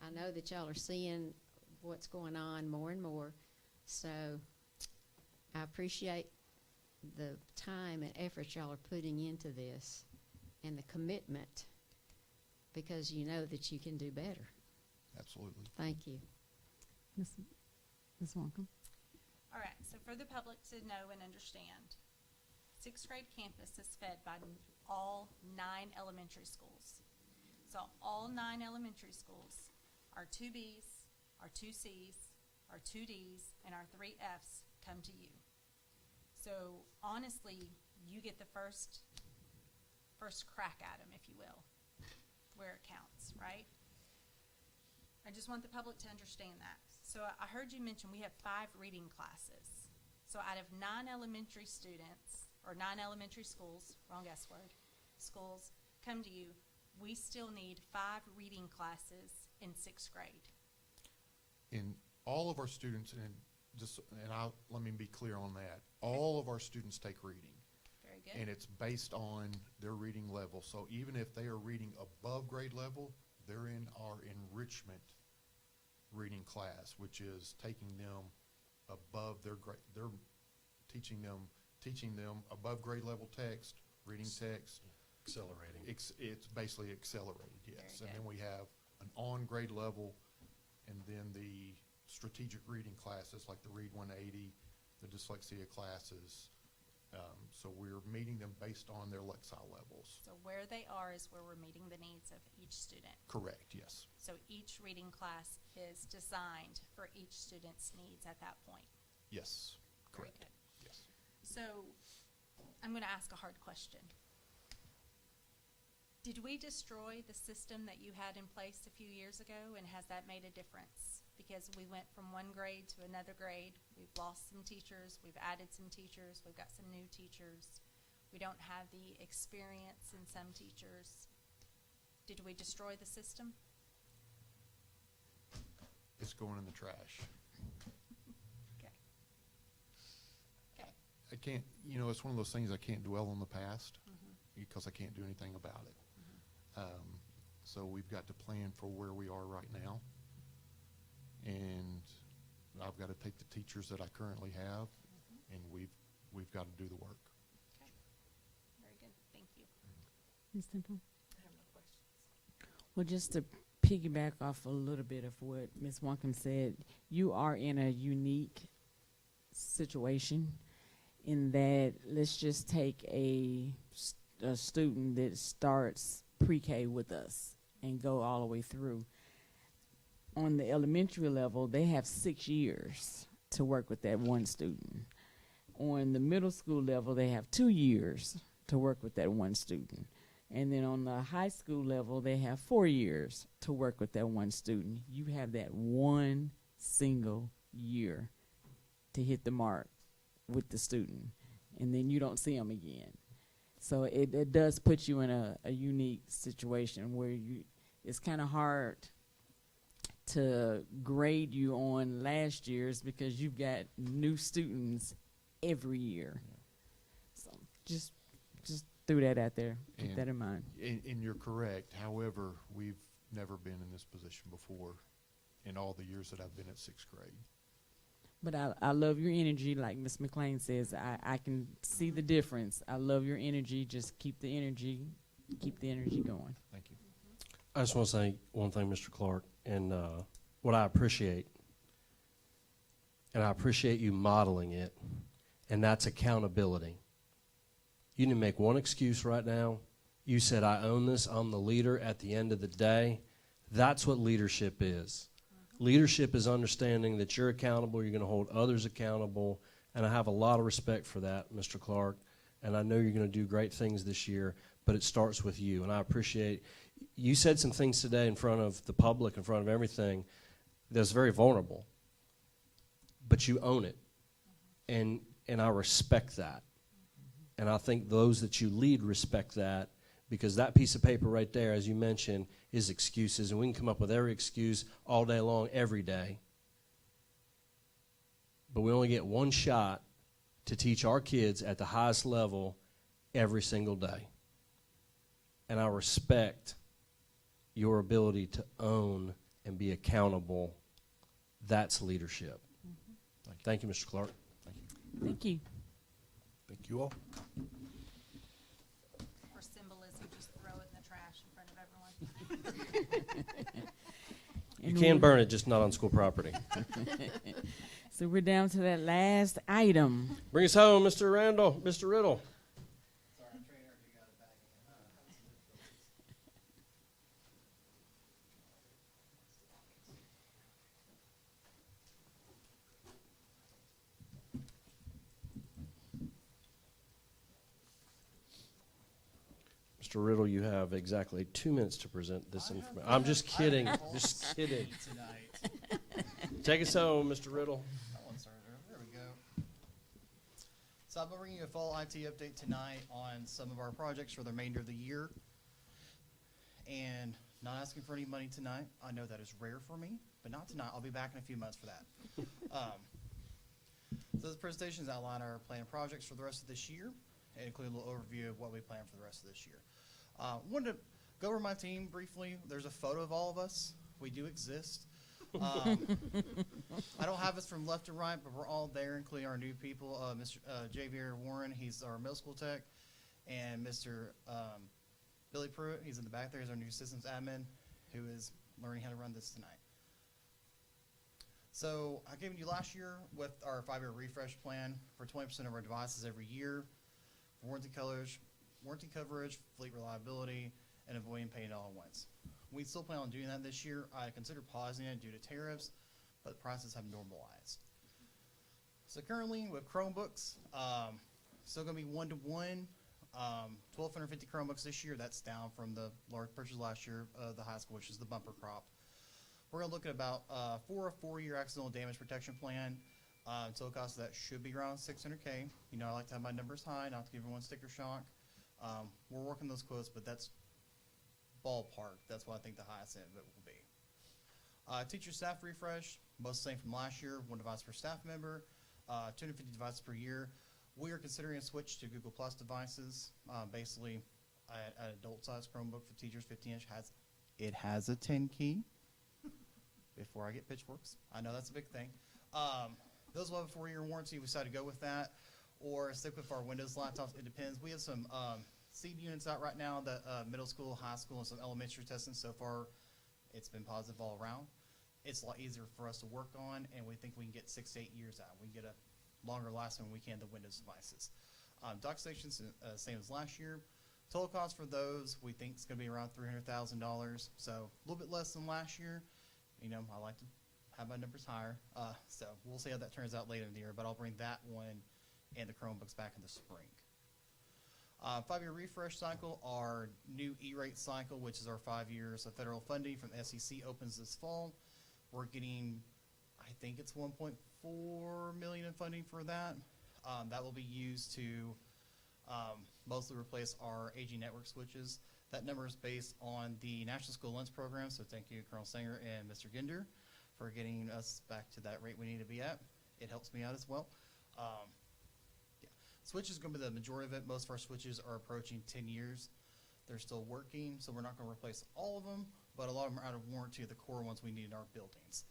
I know that y'all are seeing what's going on more and more. So I appreciate the time and effort y'all are putting into this and the commitment, because you know that you can do better. Absolutely. Thank you. Ms. Wonkum? All right, so for the public to know and understand, sixth grade campus is fed by all 9 elementary schools. So all 9 elementary schools, our 2 Bs, our 2 Cs, our 2 Ds, and our 3 Fs come to you. So honestly, you get the first crack at them, if you will, where it counts, right? I just want the public to understand that. So I heard you mention we have 5 reading classes. So out of 9 elementary students, or 9 elementary schools, wrong S word, schools come to you, we still need 5 reading classes in 6th grade. In all of our students, let me be clear on that. All of our students take reading. Very good. And it's based on their reading level. So even if they are reading above grade level, they're in our enrichment reading class, which is taking them above their grade. They're teaching them above grade level text, reading text. Accelerating. It's basically accelerated, yes. Very And good. then we have an on grade level, and then the strategic reading classes like the Read 180, the dyslexia classes. So we're meeting them based on their Lexile levels. So where they are is where we're meeting the needs of each student. Correct, yes. So each reading class is designed for each student's needs at that point. Yes, Very correct. good. Yes. So I'm going to ask a hard question. Did we destroy the system that you had in place a few years ago, and has that made a difference? Because we went from one grade to another grade. We've lost some teachers. We've added some teachers. We've got some new teachers. We don't have the experience in some teachers. Did we destroy the system? It's going in the trash. Okay. Okay. I can't, it's one of those things I can't dwell on the past because I can't do anything about it. So we've got to plan for where we are right now. And I've got to take the teachers that I currently have, and we've got to do the work. Okay. Very good. Thank you. Ms. Temple? I have no questions. Well, just to piggyback off a little bit of what Ms. Wonkum said, you are in a unique situation in that let's just take a student that starts pre-K with us and go all the way through. On the elementary level, they have 6 years to work with that one student. On the middle school level, they have 2 years to work with that one student. And then on the high school level, they have 4 years to work with that one student. You have that one single year to hit the mark with the student, and then you don't see them again. So it does put you in a unique situation where it's kind of hard to grade you on last year's because you've got new students every year. So just threw that out there. Keep that in mind. And you're correct. However, we've never been in this position before in all the years that I've been at 6th grade. But I love your energy, like Ms. McLean says. I can see the difference. I love your energy. Just keep the energy going. Thank you. I just want to say one thing, Mr. Clark, and what I appreciate, and I appreciate you modeling it, and that's accountability. You didn't make one excuse right now. You said, I own this. I'm the leader at the end of the day. That's what leadership is. Leadership is understanding that you're accountable, you're going to hold others accountable, and I have a lot of respect for that, Mr. Clark, and I know you're going to do great things this year, but it starts with you, and I appreciate, you said some things today in front of the public, in front of everything, that's very vulnerable, but you own it, and I respect that, and I think those that you lead respect that, because that piece of paper right there, as you mentioned, is excuses, and we can come up with every excuse all day long, every day. But we only get one shot to teach our kids at the highest level every single day. And I respect your ability to own and be accountable. That's leadership. Thank you, Mr. Clark. Thank you. Thank you all. For symbolism, just throw it in the trash in front of everyone. You can burn it, just not on school property. So we're down to that last item. Bring us home, Mr. Randall, Mr. Riddle. Mr. Riddle, you have exactly 2 minutes to present this information. I'm just kidding. Just kidding. Take us home, Mr. Riddle. There we go. So I'll be bringing you a full IT update tonight on some of our projects for the remainder of the year. And not asking for any money tonight. I know that is rare for me, but not tonight. I'll be back in a few months for that. So this presentation outline our planned projects for the rest of this year and include a little overview of what we plan for the rest of this year. Wanted to go over my team briefly. There's a photo of all of us. We do exist. I don't have us from left to right, but we're all there, including our new people. Mr. Javier Warren, he's our middle school tech, and Mr. Billy Pruitt, he's in the back there. He's our new systems admin, who is learning how to run this tonight. So I gave you last year with our 5-year refresh plan for 20% of our devices every year, warranty coverage, fleet reliability, and avoiding paying it all at once. We still plan on doing that this year. I considered pausing it due to tariffs, but the prices have normalized. So currently with Chromebooks, still going to be 1-to-1, 1,250 Chromebooks this year. That's down from the large purchase last year of the high school, which is the bumper crop. We're going to look at about for a 4-year accidental damage protection plan. Total cost of that should be around $600K. You know, I like to have my numbers high, not to give everyone sticker shock. We're working those quotes, but that's ballpark. That's what I think the highest end of it will be. Teacher staff refresh, most the same from last year, 1 device per staff member, 250 devices per year. We are considering a switch to Google Plus devices. Basically, an adult-sized Chromebook for teachers, 15-inch, has a 10 key. Before I get pitchforks, I know that's a big thing. Those will have a 4-year warranty. We decided to go with that, or stick with our Windows laptops. It depends. We have some seed units out right now that middle school, high school, and some elementary testing. So far, it's been positive all around. It's a lot easier for us to work on, and we think we can get 6 to 8 years out. We can get a longer lasting than we can the Windows devices. Dock stations, same as last year. Total cost for those, we think it's going to be around $300,000, so a little bit less than last year. You know, I like to have my numbers higher, so we'll see how that turns out later in the year, but I'll bring that one and the Chromebooks back in the spring. 5-year refresh cycle, our new E-rate cycle, which is our 5 years of federal funding from the SEC, opens this fall. We're getting, I think it's $1.4 million in funding for that. That will be used to mostly replace our aging network switches. That number is based on the National School Lunch Program, so thank you, Colonel Sanger and Mr. Ginder, for getting us back to that rate we need to be at. It helps me out as well. Switch is going to be the majority of it. Most of our switches are approaching 10 years. They're still working, so we're not going to replace all of them, but a lot of them are out of warranty, the core ones we need in our buildings.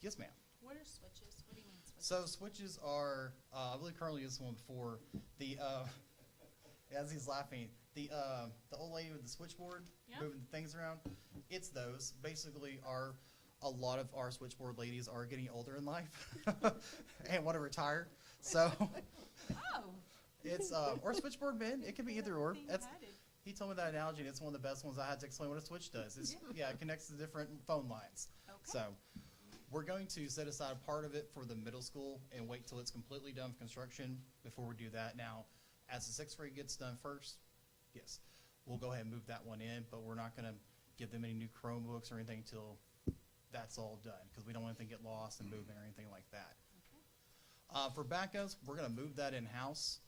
Yes, ma'am. What are switches? What do you mean switches? So switches are, I really currently used one before. As he's laughing, the old lady with the switchboard, moving the things around, it's those. Basically, a lot of our switchboard ladies are getting older in life and want to retire. So It's or switchboard bin. It can be either or. He told me that analogy, and it's one of the best ones. I had to explain what a switch does. It's, it connects to different phone lines. Okay. So we're going to set aside part of it for the middle school and wait till it's completely done with construction before we do that. Now, as the 6th grade gets done first, yes, we'll go ahead and move that one in, but we're not going to give them any new Chromebooks or anything until that's all done, because we don't want anything to get lost and moving or anything like that. For backups, we're going to move that in-house.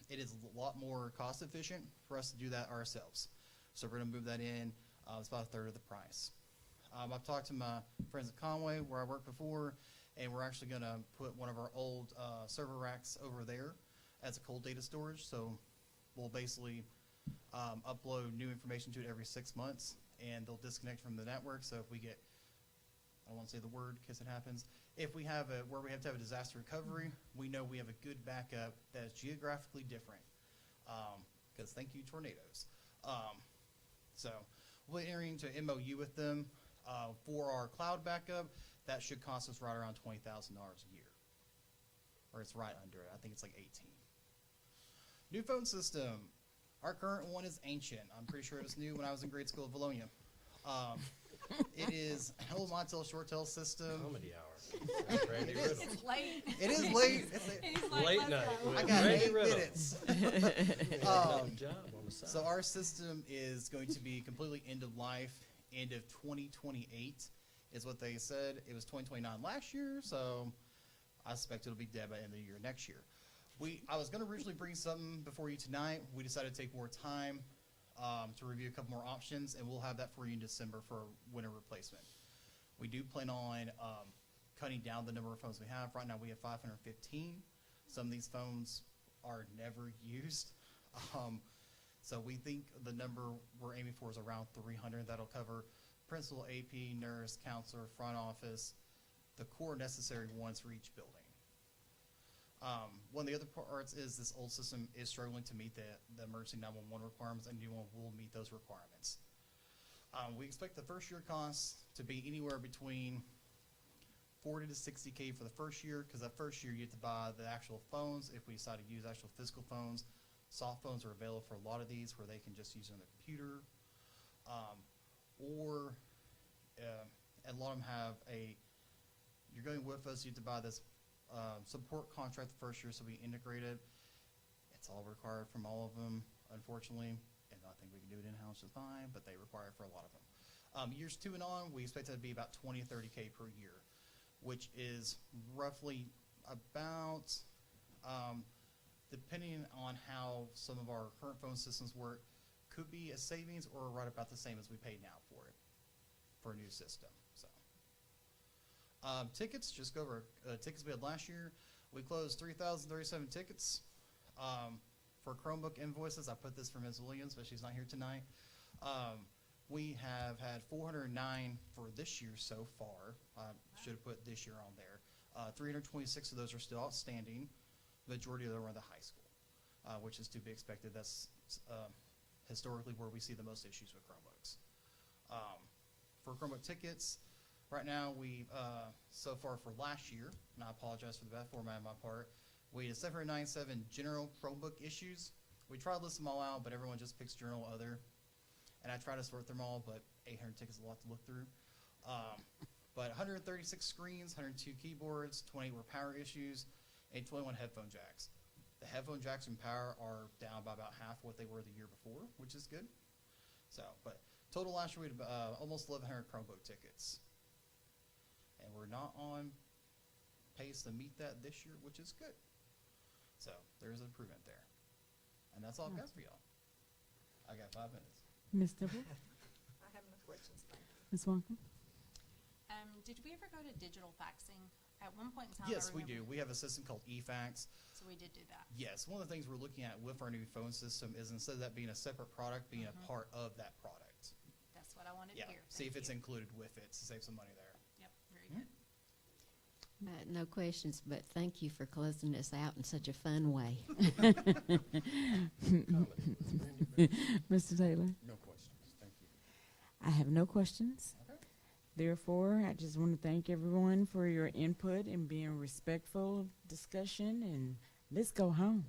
It is a lot more cost efficient for us to do that ourselves. So we're going to move that in. It's about 1/3 of the price. I've talked to my friends at Conway, where I worked before, and we're actually going to put one of our old server racks over there as a cold data storage. So we'll basically upload new information to it every 6 months, and they'll disconnect from the network. So if we get, I don't want to say the word in case it happens, if we have where we have to have a disaster recovery, we know we have a good backup that is geographically different, because thank you, tornadoes. So we'll be entering into an MOU with them for our cloud backup. That should cost us right around $20,000 a year, or it's right under it. I think it's like 18. New phone system. Our current one is ancient. I'm pretty sure it was new when I was in grade school at Valonia. It is a whole Montel short tail system. Comedy hour. Randy Riddle. It's late. It is late. He's like, Late let's night. go. I got Randy 8 Riddle. minutes. Job on the side. So our system is going to be completely end of life, end of 2028 is what they said. It was 2029 last year, so I suspect it'll be dead by the end of the year next year. I was going to originally bring something before you tonight. We decided to take more time to review a couple more options, and we'll have that for you in December for winter replacement. We do plan on cutting down the number of phones we have. Right now we have 515. Some of these phones are never used. So we think the number we're aiming for is around 300. That'll cover principal, AP, nurse, counselor, front office, the core necessary ones for each building. One of the other parts is this old system is struggling to meet the emergency 911 requirements, and new one will meet those requirements. We expect the first year costs to be anywhere between $40 to $60K for the first year, because that first year you have to buy the actual phones. If we decide to use actual physical phones, soft phones are available for a lot of these where they can just use it on their computer. And a lot of them have you're going with us, you have to buy this support contract the first year, so we integrate it. It's all required from all of them, unfortunately, and I think we can do it in-house just fine, but they require it for a lot of them. Years 2 and on, we expect it to be about 20 to 30K per year, which is roughly about, depending on how some of our current phone systems work, could be a savings or right about the same as we pay now for it, for a new system. So, tickets, just go over tickets we had last year. We closed 3,037 tickets. For Chromebook invoices, I put this for Ms. Williams, but she's not here tonight. We have had 409 for this year so far. Should have put this year on there. 326 of those are still outstanding. The majority of them are in the high school, which is to be expected. That's historically where we see the most issues with Chromebooks. For Chromebook tickets, right now we, so far for last year, and I apologize for the bad format on my part, we had 797 general Chromebook issues. We tried to list them all out, but everyone just picks general other. And I try to sort them all, but 800 tickets is a lot to look through. But 136 screens, 102 keyboards, 20 were power issues, and 21 headphone jacks. The headphone jacks and power are down by about half what they were the year before, which is good. So, but total last year we had almost 1,100 Chromebook tickets. And we're not on pace to meet that this year, which is good. So there's an improvement there. And that's all I've got for y'all. I got 5 minutes. Ms. Dibble? I have no questions, thank you. Ms. Wonka? Did we ever go to digital faxing? At one point in time, Yes, I we remember. do. We have a system called eFax. So we did do that. Yes, one of the things we're looking at with our new phone system is instead of that being a separate product, being a part of that product. That's what I wanted Yeah, to hear. see if Thank it's you. included with it to save some money there. Yep, very good. No questions, but thank you for closing us out in such a fun way. Mr. Taylor? No questions, thank you. I have no questions. Okay. Therefore, I just want to thank everyone for your input and being respectful of discussion, and let's go home.